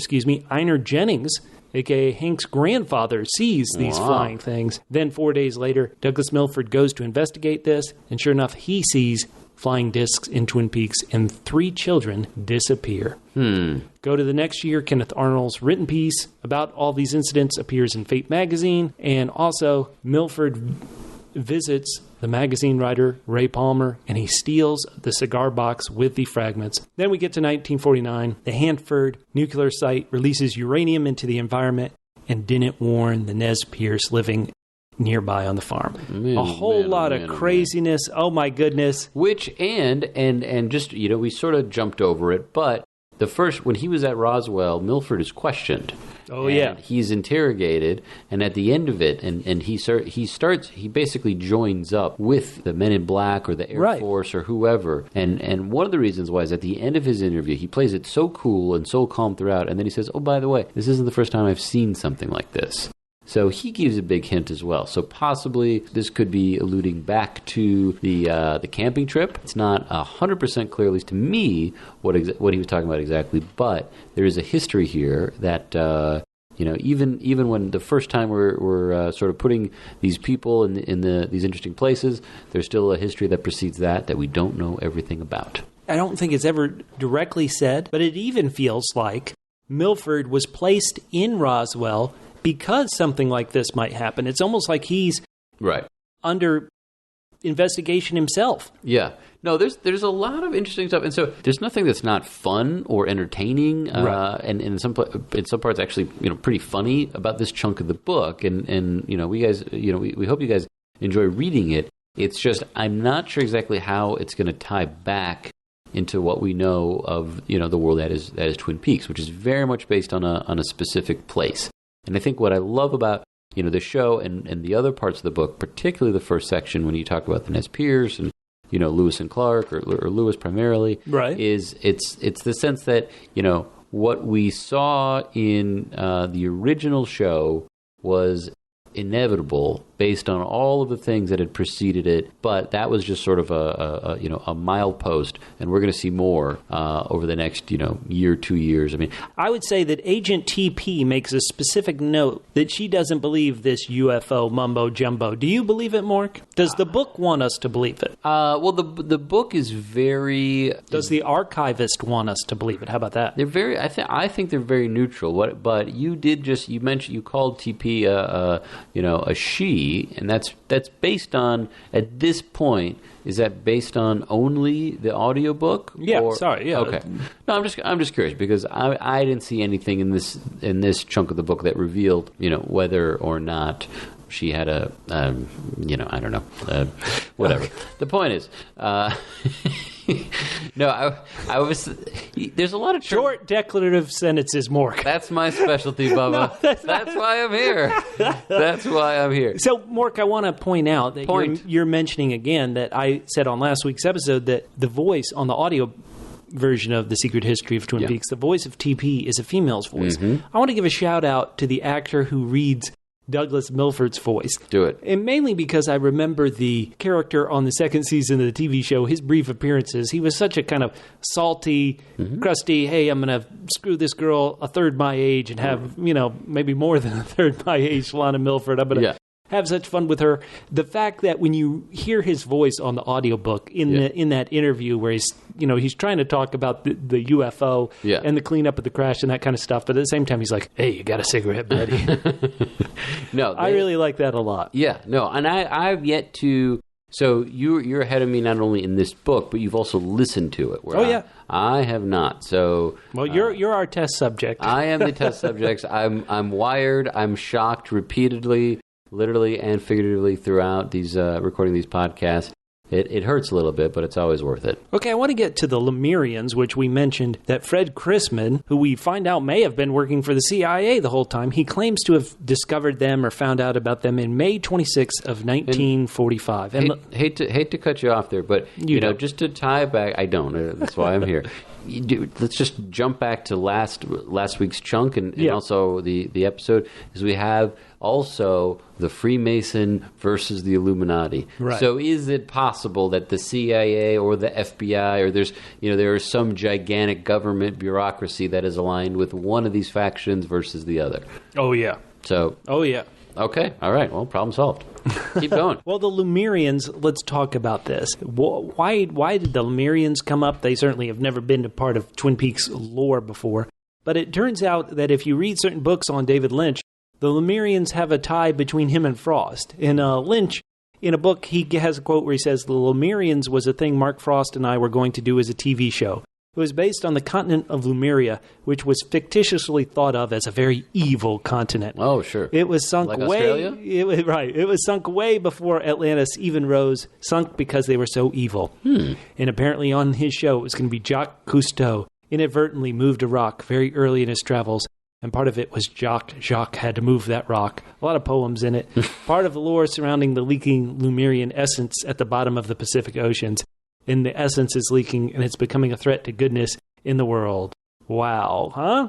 Einar Jennings, a.k.a. Hank's grandfather, sees these flying things. Then 4 days later, Douglas Milford goes to investigate this, and sure enough, he sees flying discs in Twin Peaks, and 3 children disappear. Go to the next year, Kenneth Arnold's written piece about all these incidents appears in Fate magazine, and also Milford visits the magazine writer Ray Palmer, and he steals the cigar box with the fragments. Then we get to 1949. The Hanford nuclear site releases uranium into the environment and didn't warn the Nez Perce living nearby on the farm. A whole lot of craziness. Oh my goodness. Which, and just, we sort of jumped over it, but when he was at Roswell, Milford is questioned. Oh, yeah. He's interrogated, and at the end of it, and he basically joins up with the Men in Black or the Air Force or whoever. And one of the reasons why is at the end of his interview, he plays it so cool and so calm throughout, and then he says, oh, by the way, this isn't the first time I've seen something like this. So he gives a big hint as well. So possibly this could be alluding back to the camping trip. It's not 100% clear, at least to me, what he was talking about exactly. But there is a history here that even when the first time we're sort of putting these people in these interesting places, there's still a history that precedes that we don't know everything about. I don't think it's ever directly said, but it even feels like Milford was placed in Roswell because something like this might happen. It's almost like he's under investigation himself. Yeah. No, there's a lot of interesting stuff, and so there's nothing that's not fun or entertaining, and in some parts actually pretty funny about this chunk of the book. And we guys we hope you guys enjoy reading it. It's just I'm not sure exactly how it's going to tie back into what we know of the world that is Twin Peaks, which is very much based on a specific place. And I think what I love about the show and the other parts of the book, particularly the first section when you talk about the Nez Perce and Lewis and Clark or Lewis primarily, is it's the sense that what we saw in the original show was inevitable based on all of the things that had preceded it. But that was just sort of a milepost, and we're going to see more over the next year, 2 years. I mean, I would say that Agent TP makes a specific note that she doesn't believe this UFO mumbo jumbo. Do you believe it, Mork? Does the book want us to believe it? Well, the book is very. Does the archivist want us to believe it? How about that? They're very. I think they're very neutral. But you called TP a she, and that's based on, at this point. Is that based on only the audiobook? Yeah, sorry. Yeah. Okay. No, I'm just curious because I didn't see anything in this chunk of the book that revealed whether or not she had a I don't know, whatever. The point is, no, I was. There's a lot of short declarative sentences, Mork. That's my specialty, Bubba. No, that's why I'm here. That's why I'm here. So, Mork, I want to point out that you're mentioning again that I said on last week's episode that the voice on the audio version of The Secret History of Twin Peaks, the voice of TP is a female's voice. Mm-hmm. I want to give a shout out to the actor who reads Douglas Milford's voice. Do it. And mainly because I remember the character on the second season of the TV show, his brief appearances. He was such a kind of salty, crusty, hey, I'm going to screw this girl a third my age and have, maybe more than a third my age, Lana Milford. I'm going to have such fun with her. The fact that when you hear his voice on the audiobook in that interview where he's trying to talk about the UFO and the cleanup of the crash and that kind of stuff, but at the same time he's like, hey, you got a cigarette, buddy? I really like that a lot. Yeah, no, and I've yet to. So you're ahead of me not only in this book, but you've also listened to it. I have not. So you're our test subject. I am the test subject. I'm wired. I'm shocked repeatedly, literally and figuratively throughout these recording these podcasts. It hurts a little bit, but it's always worth it. Okay, I want to get to the Lemurians, which we mentioned that Fred Chrisman, who we find out may have been working for the CIA the whole time, he claims to have discovered them or found out about them in May 26th of 1945. Hate to cut you off there, but just to tie it back, I don't. That's why I'm here. Let's just jump back to last week's chunk and also the episode, is we have also the Freemason versus the Illuminati. Right. So is it possible that the CIA or the FBI or there is some gigantic government bureaucracy that is aligned with one of these factions versus the other? Oh, yeah. Okay. All right. Well, problem solved. Keep going. Well, the Lemurians, let's talk about this. Why did the Lemurians come up? They certainly have never been a part of Twin Peaks lore before. But it turns out that if you read certain books on David Lynch, the Lemurians have a tie between him and Frost. And Lynch, in a book, he has a quote where he says, the Lemurians was a thing Mark Frost and I were going to do as a TV show. It was based on the continent of Lemuria, which was fictitiously thought of as a very evil continent. Oh, sure. It was sunk like way... Australia? Right. It was sunk way before Atlantis even rose, sunk because they were so evil. And apparently on his show, it was going to be Jacques Cousteau inadvertently moved a rock very early in his travels. And part of it was Jacques had to move that rock. A lot of poems in it. Part of the lore surrounding the leaking Lemurian essence at the bottom of the Pacific Oceans. And the essence is leaking, and it's becoming a threat to goodness in the world. Wow. Huh?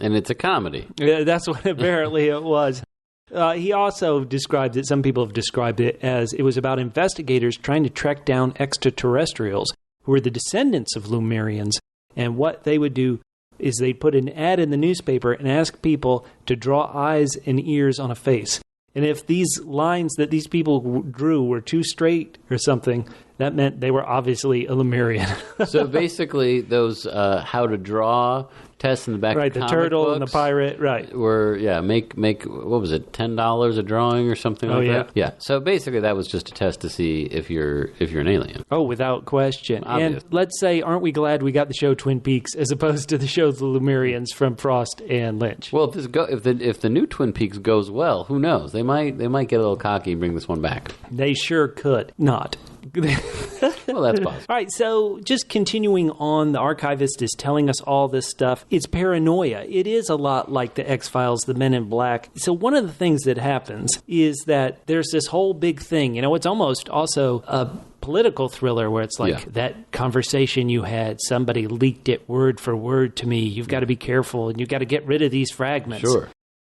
And it's a comedy. Yeah, that's what apparently it was. He also described it, some people have described it as it was about investigators trying to track down extraterrestrials who were the descendants of Lemurians. And what they would do is they'd put an ad in the newspaper and ask people to draw eyes and ears on a face. And if these lines that these people drew were too straight or something, that meant they were obviously a Lemurian. So basically, those how to draw tests in the back of the turtle books and the pirate, right? Were make what was it, $10 a drawing or something like that? Yeah. So basically, that was just a test to see if you're an alien. Oh, without question. Obvious. And let's say, aren't we glad we got the show Twin Peaks as opposed to the show The Lemurians from Frost and Lynch? Well, if the new Twin Peaks goes well, who knows? They might get a little cocky and bring this one back. They sure could. Not. Well, that's possible. All right, so just continuing on, the archivist is telling us all this stuff. It's paranoia. It is a lot like the X-Files, the Men in Black. So one of the things that happens is that there's this whole big thing. It's almost also a political thriller where it's like that conversation you had, somebody leaked it word for word to me. You've got to be careful, and you've got to get rid of these fragments. Sure.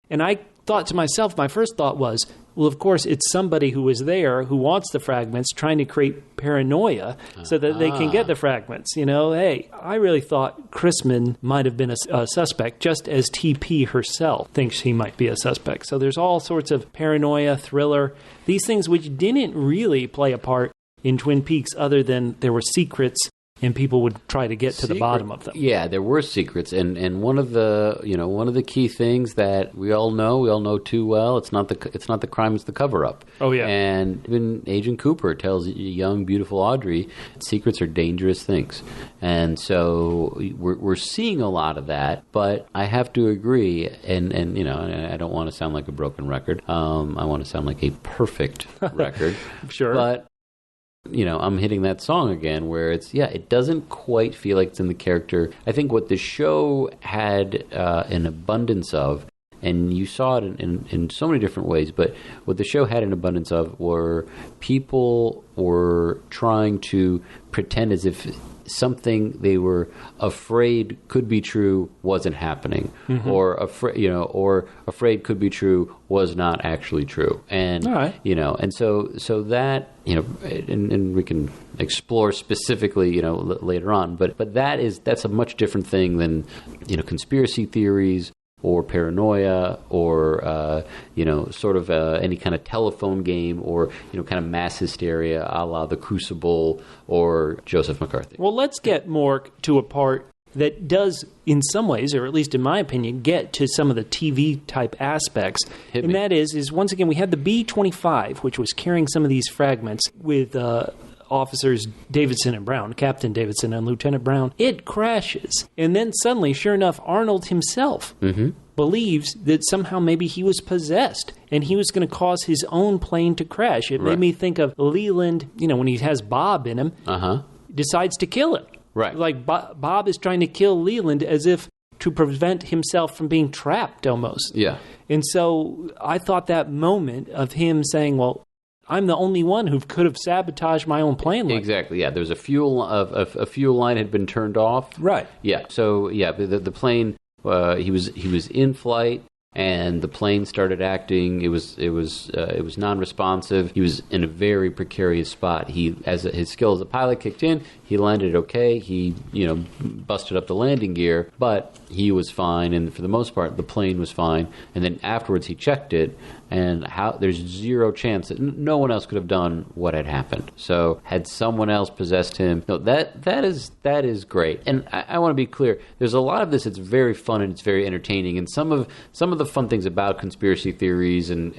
And I thought to myself, my first thought was, well, of course, it's somebody who was there who wants the fragments, trying to create paranoia so that they can get the fragments. You know, hey, I really thought Chrisman might have been a suspect, just as TP herself thinks he might be a suspect. So there's all sorts of paranoia, thriller, these things which didn't really play a part in Twin Peaks other than there were secrets and people would try to get to the bottom of them. Yeah, there were secrets, and one of the key things that we all know too well. It's not the crime, it's the cover up. Oh yeah, and even Agent Cooper tells young, beautiful Audrey, secrets are dangerous things, and so we're seeing a lot of that. But I have to agree, and I don't want to sound like a broken record. I want to sound like a perfect record. Sure, but. I'm hitting that song again where it doesn't quite feel like it's in the character. I think what the show had an abundance of, and you saw it in so many different ways, but what the show had an abundance of were people were trying to pretend as if something they were afraid could be true wasn't happening, or afraid could be true was not actually true, and right. And so that and we can explore specifically later on, but that's a much different thing than conspiracy theories or paranoia, or sort of any kind of telephone game, or kind of mass hysteria, a la The Crucible or Joseph McCarthy. Well, let's get Mork to a part that does, in some ways, or at least in my opinion, get to some of the TV type aspects. And that is once again, we had the B-25, which was carrying some of these fragments with officers Davidson and Brown, Captain Davidson and Lieutenant Brown. It crashes. And then suddenly, sure enough, Arnold himself believes that somehow maybe he was possessed and he was going to cause his own plane to crash. It made me think of Leland, when he has Bob in him, decides to kill him. Right. Like Bob is trying to kill Leland as if to prevent himself from being trapped almost. Yeah. And so I thought that moment of him saying, well, I'm the only one who could have sabotaged my own plane. Exactly. Yeah. There's a fuel line had been turned off. Right. Yeah. So the plane. He was in flight, and the plane started acting. It was non-responsive. He was in a very precarious spot. His skill as a pilot kicked in. He landed okay. He busted up the landing gear, but he was fine. And for the most part, the plane was fine. And then afterwards, he checked it, and there's zero chance that no one else could have done what had happened. So had someone else possessed him, no, that is great. And I want to be clear. There's a lot of this. It's very fun and it's very entertaining. And some of the fun things about conspiracy theories and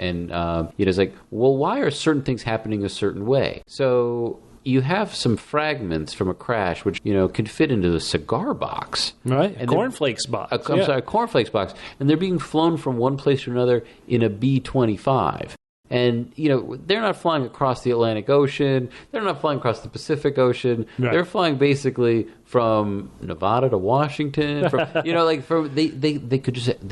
it's like, well, why are certain things happening a certain way? So you have some fragments from a crash which could fit into a cigar box, right? A cornflakes box. A cornflakes box, and they're being flown from one place to another in a B-25. And, they're not flying across the Atlantic Ocean. They're not flying across the Pacific Ocean. Right. They're flying basically from Nevada to Washington. They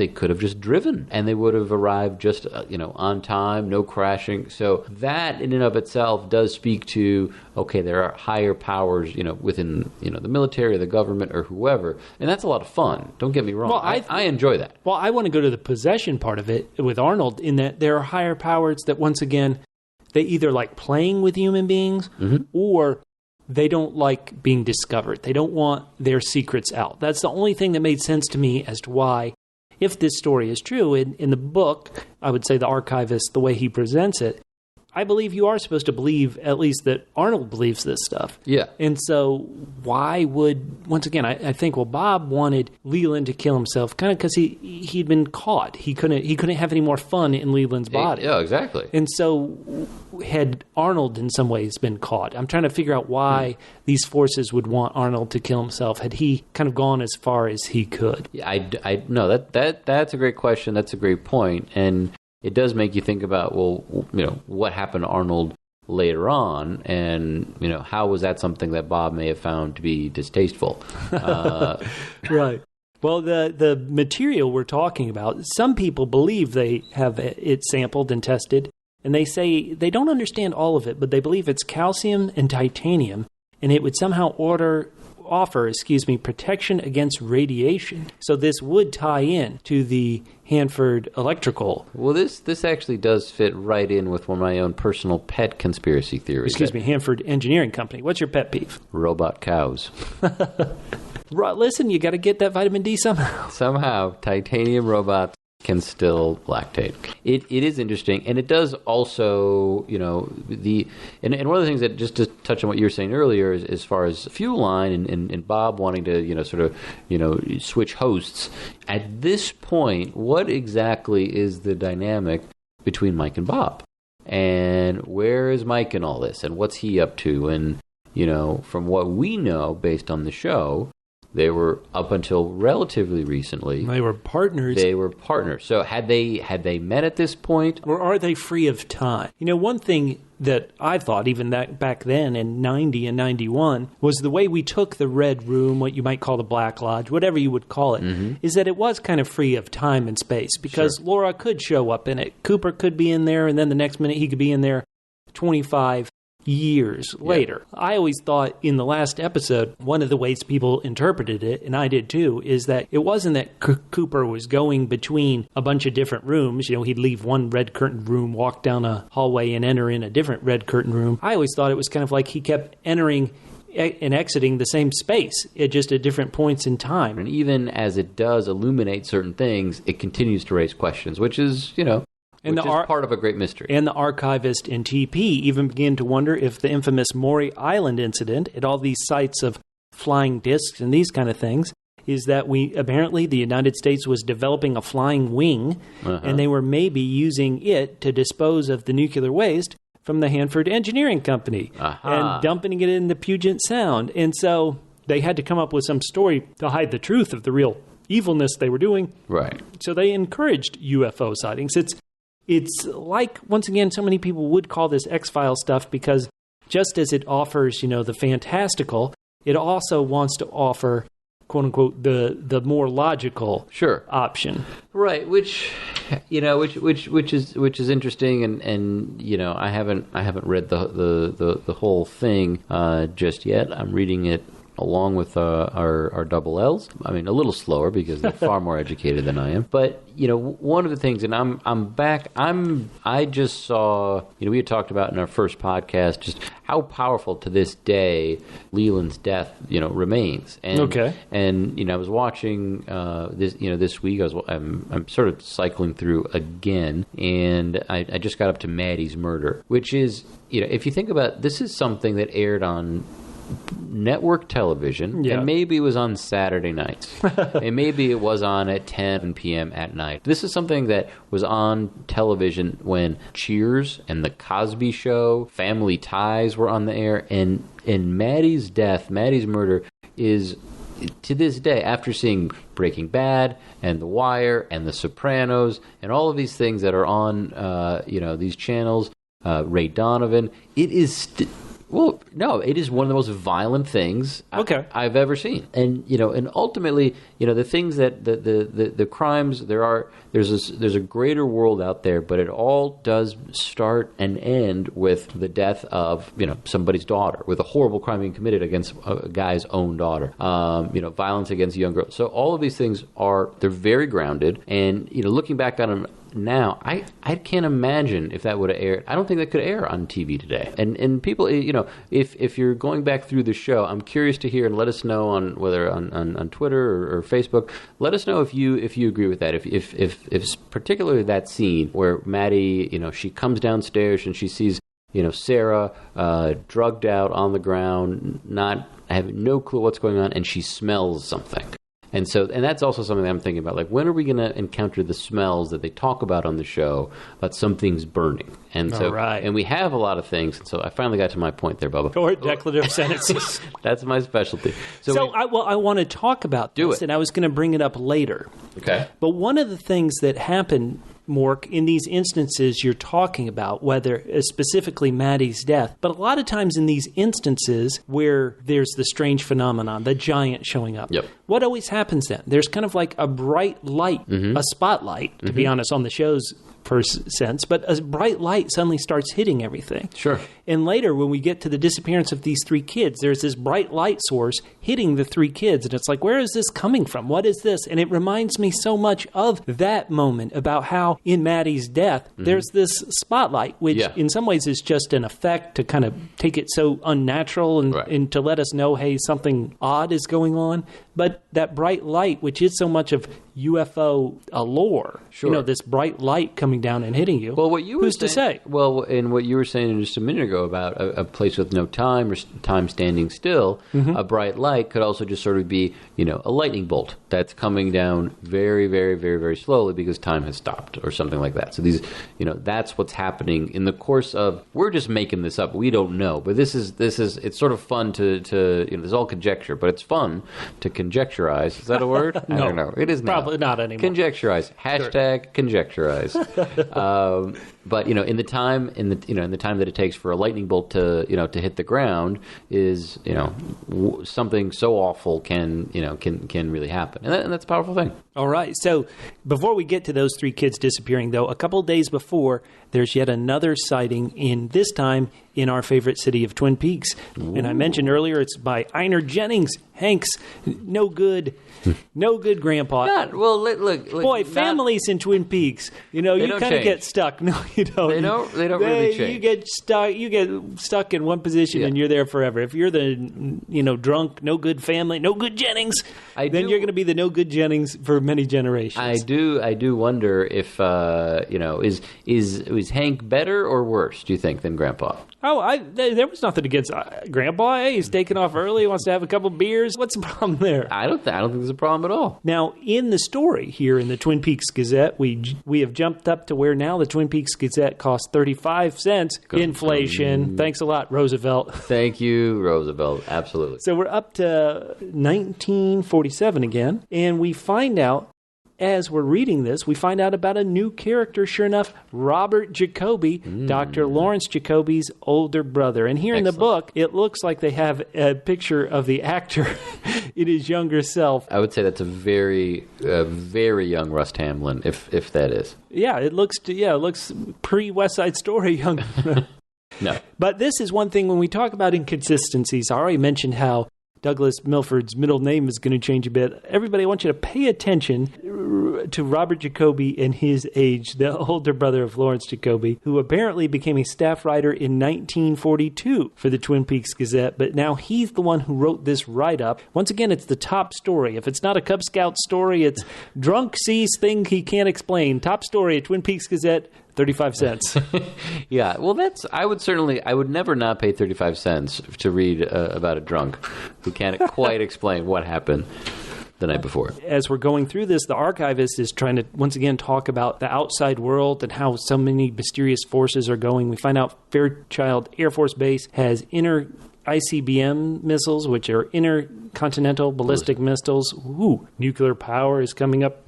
could have just driven, and they would have arrived just on time, no crashing. So that in and of itself does speak to, okay, there are higher powers within the military or the government or whoever, and that's a lot of fun. Don't get me wrong. Well, I enjoy that. Well, I want to go to the possession part of it with Arnold, in that there are higher powers that, once again, they either like playing with human beings or they don't like being discovered. They don't want their secrets out. That's the only thing that made sense to me as to why, if this story is true, in the book, I would say the archivist, the way he presents it, I believe you are supposed to believe, at least, that Arnold believes this stuff. Yeah. And so why would, once again, I think, well, Bob wanted Leland to kill himself kind of because he'd been caught. He couldn't have any more fun in Leland's body. Yeah, exactly. And so had Arnold in some ways been caught? I'm trying to figure out why these forces would want Arnold to kill himself. Had he kind of gone as far as he could? Yeah, no, that's a great question. That's a great point. And it does make you think about, well, what happened to Arnold later on, and how was that something that Bob may have found to be distasteful? Right. Well, the material we're talking about, some people believe they have it sampled and tested, and they say they don't understand all of it, but they believe it's calcium and titanium, and it would somehow offer protection against radiation. So this would tie in to the Hanford Electrical. Well, this actually does fit right in with one of my own personal pet conspiracy theories. Hanford Engineering Company. What's your pet peeve? Robot cows. Listen, you got to get that vitamin D somehow. Somehow, titanium robots can still lactate. It is interesting, and it does also, and one of the things that, just to touch on what you were saying earlier, is as far as fuel line and Bob wanting to, switch hosts. At this point, what exactly is the dynamic between Mike and Bob? And where is Mike in all this? And what's he up to? And, from what we know based on the show, they were, up until relatively recently, they were partners. So had they met at this point? Or are they free of time? One thing that I thought, even that back then in 90 and 91, was the way we took the Red Room, what you might call the Black Lodge, whatever you would call it, is that it was kind of free of time and space, because Laura could show up in it. Cooper could be in there, and then the next minute he could be in there 25 years later. I always thought in the last episode, one of the ways people interpreted it, and I did too, is that it wasn't that Cooper was going between a bunch of different rooms. He'd leave one red curtained room, walk down a hallway, and enter in a different red curtained room. I always thought it was kind of like he kept entering and exiting the same space at just at different points in time. And even as it does illuminate certain things, it continues to raise questions, which is, which is part of a great mystery. And the archivist in TP even began to wonder if the infamous Maury Island incident at all these sites of flying discs and these kind of things is that apparently the United States was developing a flying wing, and they were maybe using it to dispose of the nuclear waste from the Hanford Engineering Company and dumping it in the Puget Sound. And so they had to come up with some story to hide the truth of the real evilness they were doing. Right. So they encouraged UFO sightings. It's like, once again, so many people would call this X-Files stuff because just as it offers, the fantastical, it also wants to offer, quote unquote, the more logical option. Right, which is interesting, and I haven't read the whole thing just yet. I'm reading it along with our double L's. I mean, a little slower because they're far more educated than I am. But, one of the things, and I'm back, I just saw, we had talked about in our first podcast just how powerful to this day Leland's death, remains. And, and, I was watching this week, I'm sort of cycling through again, and I just got up to Maddie's murder, which is, if you think about, this is something that aired on network television, and maybe it was on Saturday nights, and maybe it was on at 10 p.m. at night. This is something that was on television when Cheers and The Cosby Show, Family Ties were on the air, and Maddie's murder is, to this day, after seeing Breaking Bad and The Wire and The Sopranos and all of these things that are on these channels, Ray Donovan, it is Well, no, it is one of the most violent things I've ever seen. And, and ultimately, the things that the crimes, there's a greater world out there, but it all does start and end with the death of, somebody's daughter, with a horrible crime being committed against a guy's own daughter, violence against young girls. So all of these things they're very grounded. And, looking back on them now, I can't imagine if that would have aired. I don't think that could air on TV today. And people, if you're going back through the show, I'm curious to hear, and let us know on whether on Twitter or Facebook. Let us know if you agree with that. If particularly that scene where Maddie, she comes downstairs and she sees, Sarah drugged out on the ground, I have no clue what's going on, and she smells something. And that's also something that I'm thinking about. Like, when are we going to encounter the smells that they talk about on the show about something's burning? And and we have a lot of things. And so I finally got to my point there, Bubba. Or declarative sentences. That's my specialty. I want to talk about this, and I was going to bring it up later. Okay. But one of the things that happened, Mork, in these instances you're talking about, whether specifically Maddie's death, but a lot of times in these instances where there's the strange phenomenon, the giant showing up, what always happens then? There's kind of like a bright light, a spotlight, to be honest, on the show's first sense, but a bright light suddenly starts hitting everything. Sure. And later, when we get to the disappearance of these 3 kids, there's this bright light source hitting the 3 kids. And it's like, where is this coming from? What is this? And it reminds me so much of that moment about how in Maddie's death, there's this spotlight, which in some ways is just an effect to kind of take it so unnatural and to let us know, hey, something odd is going on. But that bright light, which is so much of UFO lore, this bright light coming down and hitting you. Well, what you who's to say? Well, and what you were saying just a minute ago about a place with no time or time standing still, a bright light could also just sort of be, a lightning bolt that's coming down very, very, very, very slowly because time has stopped or something like that. So these, that's what's happening in the course of. We're just making this up. We don't know, but this is. It's sort of fun to there's all conjecture, but it's fun to conjecturize. Is that a word? No, I don't know. It is probably not anymore. Conjecturize. Hashtag conjecturize. But in the time that it takes for a lightning bolt to hit the ground is something so awful can really happen, and that's a powerful thing. All right. So before we get to those 3 kids disappearing, though, a couple of days before, there's yet another sighting this time in our favorite city of Twin Peaks. Ooh. And I mentioned earlier it's by Einar Jennings. Hank's no good grandpa. Look. Boy, families in Twin Peaks, you kind of get stuck. No, you don't. They don't really change. You get stuck in one position and you're there forever. If you're the, drunk, no good family, no good Jennings, then you're going to be the no good Jennings for many generations. I do wonder if, is Hank better or worse, do you think, than Grandpa? Oh, there was nothing against Grandpa. Hey, he's taking off early. He wants to have a couple beers. What's the problem there? I don't think there's a problem at all. Now, in the story here in the Twin Peaks Gazette, we have jumped up to where now the Twin Peaks Gazette costs 35 cents. Inflation. Thanks a lot, Roosevelt. Thank you, Roosevelt. Absolutely. So we're up to 1947 again, and we find out, as we're reading this, we find out about a new character, sure enough, Robert Jacoby, Dr. Lawrence Jacoby's older brother. And here in the book, it looks like they have a picture of the actor in his younger self. I would say that's a very young Rust Hamlin, if that is. Yeah, it looks pre-West Side Story young. No. But this is one thing when we talk about inconsistencies. I already mentioned how Douglas Milford's middle name is going to change a bit. Everybody, I want you to pay attention to Robert Jacoby and his age, the older brother of Lawrence Jacoby, who apparently became a staff writer in 1942 for the Twin Peaks Gazette, but now he's the one who wrote this write-up. Once again, it's the top story. If it's not a Cub Scout story, it's drunk sees thing he can't explain. Top story at Twin Peaks Gazette, 35 cents. Yeah, well, I would never not pay 35 cents to read about a drunk who can't quite explain what happened the night before. As we're going through this, the archivist is trying to, once again, talk about the outside world and how so many mysterious forces are going. We find out Fairchild Air Force Base has inner ICBM missiles, which are intercontinental ballistic missiles. Ooh, nuclear power is coming up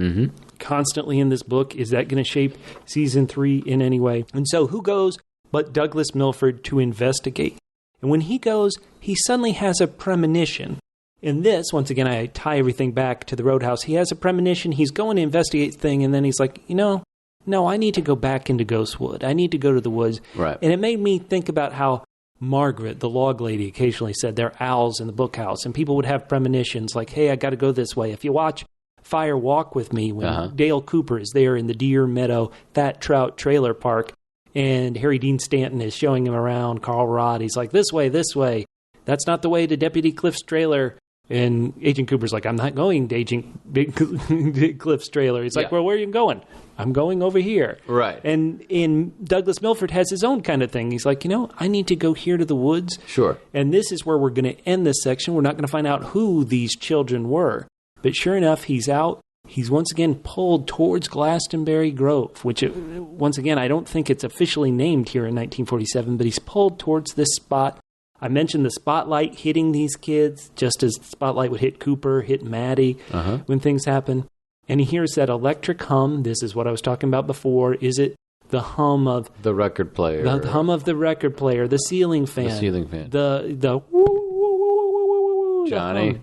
constantly in this book. Is that going to shape season 3 in any way? And so who goes but Douglas Milford to investigate? And when he goes, he suddenly has a premonition. In this, once again, I tie everything back to the Roadhouse. He has a premonition. He's going to investigate the thing, and then he's like, no, I need to go back into Ghostwood. I need to go to the woods. Right. And it made me think about how Margaret, the log lady, occasionally said there are owls in the bookhouse, and people would have premonitions like, hey, I got to go this way. If you watch Fire Walk with Me, when Dale Cooper is there in the Deer Meadow Fat Trout Trailer Park, and Harry Dean Stanton is showing him around, Carl Rodd, he's like, this way. That's not the way to Deputy Cliff's trailer. And Agent Cooper's like, I'm not going to Agent Cliff's trailer. He's like, well, where are you going? I'm going over here. Right. And Douglas Milford has his own kind of thing. He's like, I need to go here to the woods. Sure. And this is where we're going to end this section. We're not going to find out who these children were. But sure enough, he's out. He's once again pulled towards Glastonbury Grove, which, once again, I don't think it's officially named here in 1947, but he's pulled towards this spot. I mentioned the spotlight hitting these kids, just as the spotlight would hit Cooper, hit Maddie when things happen. And he hears that electric hum. This is what I was talking about before. Is it the hum of the record player? The hum of the record player, the ceiling fan. The ceiling fan. The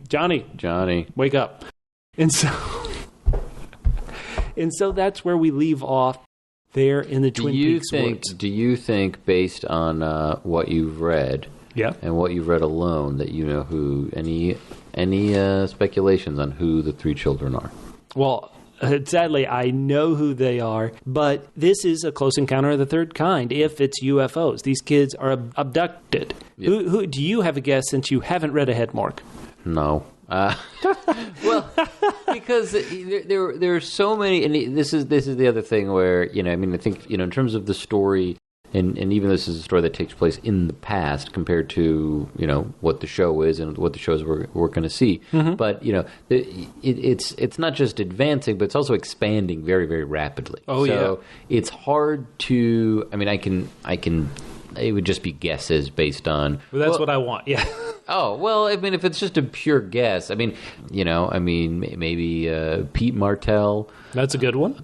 Johnny, wake up. And so that's where we leave off there in the Twin Peaks woods. Do you think, based on what you've read, and what you've read alone, that you know who any speculations on who the three children are? Well, sadly, I know who they are, but this is a close encounter of the third kind if it's UFOs. These kids are abducted. Yeah. Who do you have a guess since you haven't read ahead, Mork? No. Well, because there are so many, and this is the other thing where, I think, in terms of the story, and even this is a story that takes place in the past compared to, what the show is and what the shows we're going to see. Mm-hmm. But, it's not just advancing, but it's also expanding very, very rapidly. Oh, so it's hard to, it would just be guesses based on... Well, that's what I want, yeah. Oh, well, if it's just a pure guess, maybe Pete Martell. That's a good one.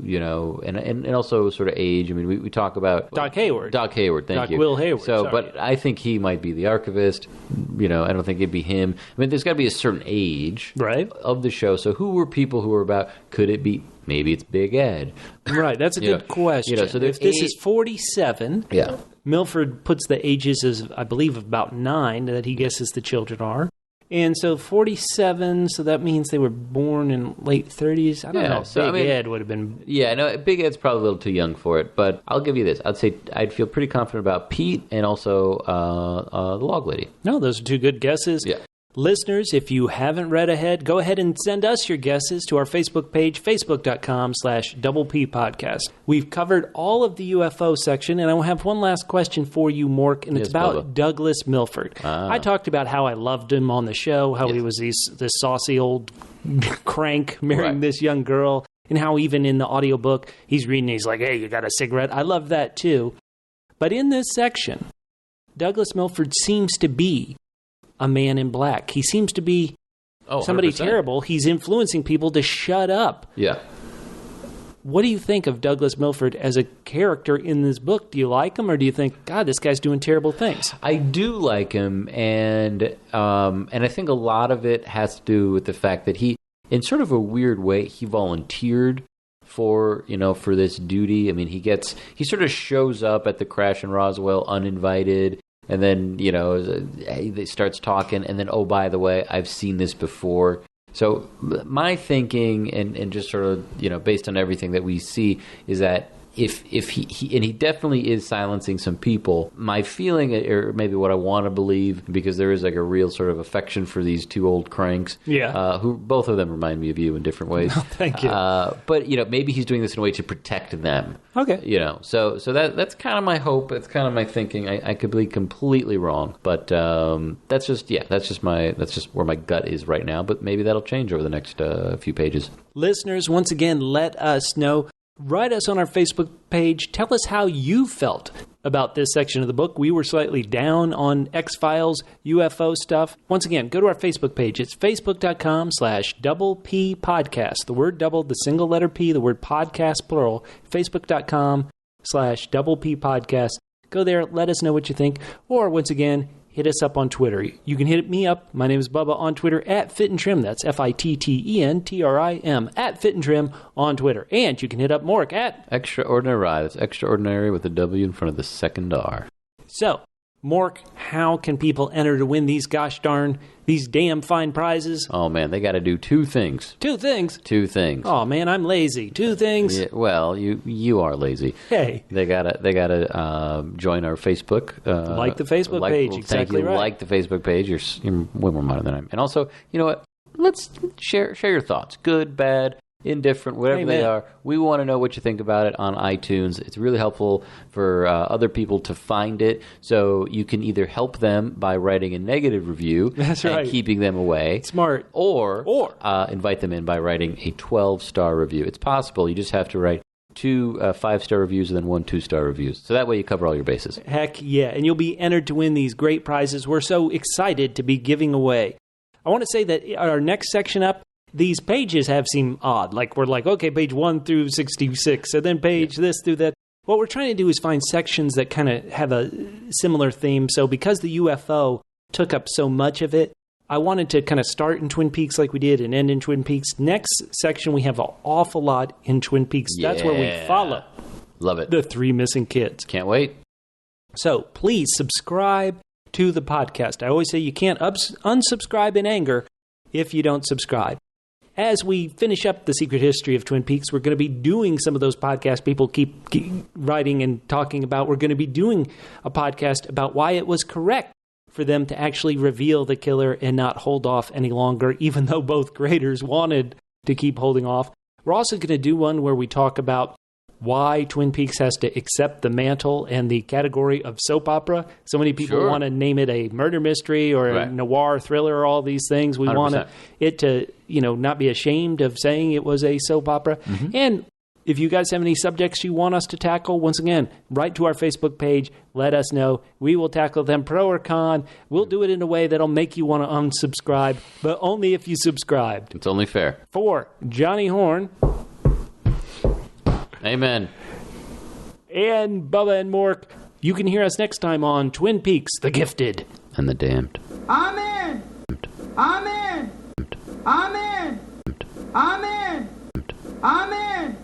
And also sort of age. We talk about... Doc Hayward. Doc Hayward, thank you. Doc Will Hayward, So, sorry. but I think he might be the archivist. I don't think it'd be him. There's got to be a certain age of the show. So who were people who were about... Could it be... Maybe it's Big Ed. Right, that's a good question. So if this is 47... Yeah. Milford puts the ages as, I believe, about 9 that he guesses the children are. And so 47, so that means they were born in late 30s. I don't know. So, Big Ed would have been... Yeah, no, Big Ed's probably a little too young for it. But I'll give you this. I'd say I'd feel pretty confident about Pete and also the Log Lady. No, those are two good guesses. Yeah. Listeners, if you haven't read ahead, go ahead and send us your guesses to our Facebook page, facebook.com/Double-P Podcast. We've covered all of the UFO section, and I have one last question for you, Mork, and it's about Bubba. Douglas Milford. I talked about how I loved him on the show, how he was this saucy old crank marrying this young girl, and how even in the audiobook, he's reading, he's like, hey, you got a cigarette? I love that too. But in this section, Douglas Milford seems to be a man in black. He seems to be somebody 100%. terrible. He's influencing people to shut up. Yeah. What do you think of Douglas Milford as a character in this book? Do you like him, or do you think, God, this guy's doing terrible things? I do like him, and I think a lot of it has to do with the fact that he, in sort of a weird way, he volunteered for this duty. He sort of shows up at the crash in Roswell uninvited. And then, he starts talking, and then, oh, by the way, I've seen this before. So my thinking, and just sort of, based on everything that we see, is that if he definitely is silencing some people, my feeling, or maybe what I want to believe, because there is like a real sort of affection for these two old cranks, who both of them remind me of you in different ways. Oh, thank you. But maybe he's doing this in a way to protect them. Okay. So that's kind of my hope. That's kind of my thinking. I could be completely wrong, but that's just where my gut is right now. But maybe that'll change over the next few pages. Listeners, once again, let us know. Write us on our Facebook page. Tell us how you felt about this section of the book. We were slightly down on X-Files, UFO stuff. Once again, go to our Facebook page. It's facebook.com/Double-P Podcast. The word double, the single letter P, the word podcast, plural. Facebook.com/Double-P Podcast. Go there. Let us know what you think. Or, once again, hit us up on Twitter. You can hit me up. My name is Bubba on Twitter at Fit and Trim. That's FITTENTRIM at Fit and Trim on Twitter. And you can hit up Mork at Extraordinary. That's extraordinary with a W in front of the second R. So, Mork, how can people enter to win these these damn fine prizes? Oh man, they got to do two things. Two things? Two things. Oh man, I'm lazy. Two things? Yeah, well, you are lazy. Hey. They gotta join our Facebook. Like the Facebook page, exactly right. Like the Facebook page. You're way more modern than I am. And also, you know what? Let's share your thoughts. Good, bad, indifferent, whatever they are. We want to know what you think about it on iTunes. It's really helpful for other people to find it, so you can either help them by writing a negative review and keeping them away. Smart. Or invite them in by writing a 12-star review. It's possible. You just have to write 2 5-star reviews and then 1 2-star reviews. So that way you cover all your bases. Heck yeah. And you'll be entered to win these great prizes we're so excited to be giving away. I want to say that our next section up, these pages seem odd. Like, we're like, okay, page 1 through 66, and then page this through that. What we're trying to do is find sections that kind of have a similar theme. So because the UFO took up so much of it, I wanted to kind of start in Twin Peaks like we did and end in Twin Peaks. Next section, we have an awful lot in Twin Peaks. Yeah. That's where we follow Love it. The 3 Missing Kids. Can't wait. So please subscribe to the podcast. I always say you can't unsubscribe in anger if you don't subscribe. As we finish up the secret history of Twin Peaks, we're going to be doing some of those podcasts people keep writing and talking about. We're going to be doing a podcast about why it was correct for them to actually reveal the killer and not hold off any longer, even though both creators wanted to keep holding off. We're also going to do one where we talk about why Twin Peaks has to accept the mantle and the category of soap opera. So many people want to name it a murder mystery or a noir thriller or all these things. We 100%. Want it to, not be ashamed of saying it was a soap opera. Mm-hmm. And if you guys have any subjects you want us to tackle, once again, write to our Facebook page. Let us know. We will tackle them pro or con. We'll do it in a way that'll make you want to unsubscribe, but only if you subscribed. It's only fair. For Johnny Horn. Amen. And Bubba and Mork, you can hear us next time on Twin Peaks, The Gifted. And the Damned. Amen. Amen. Amen. Amen. Amen.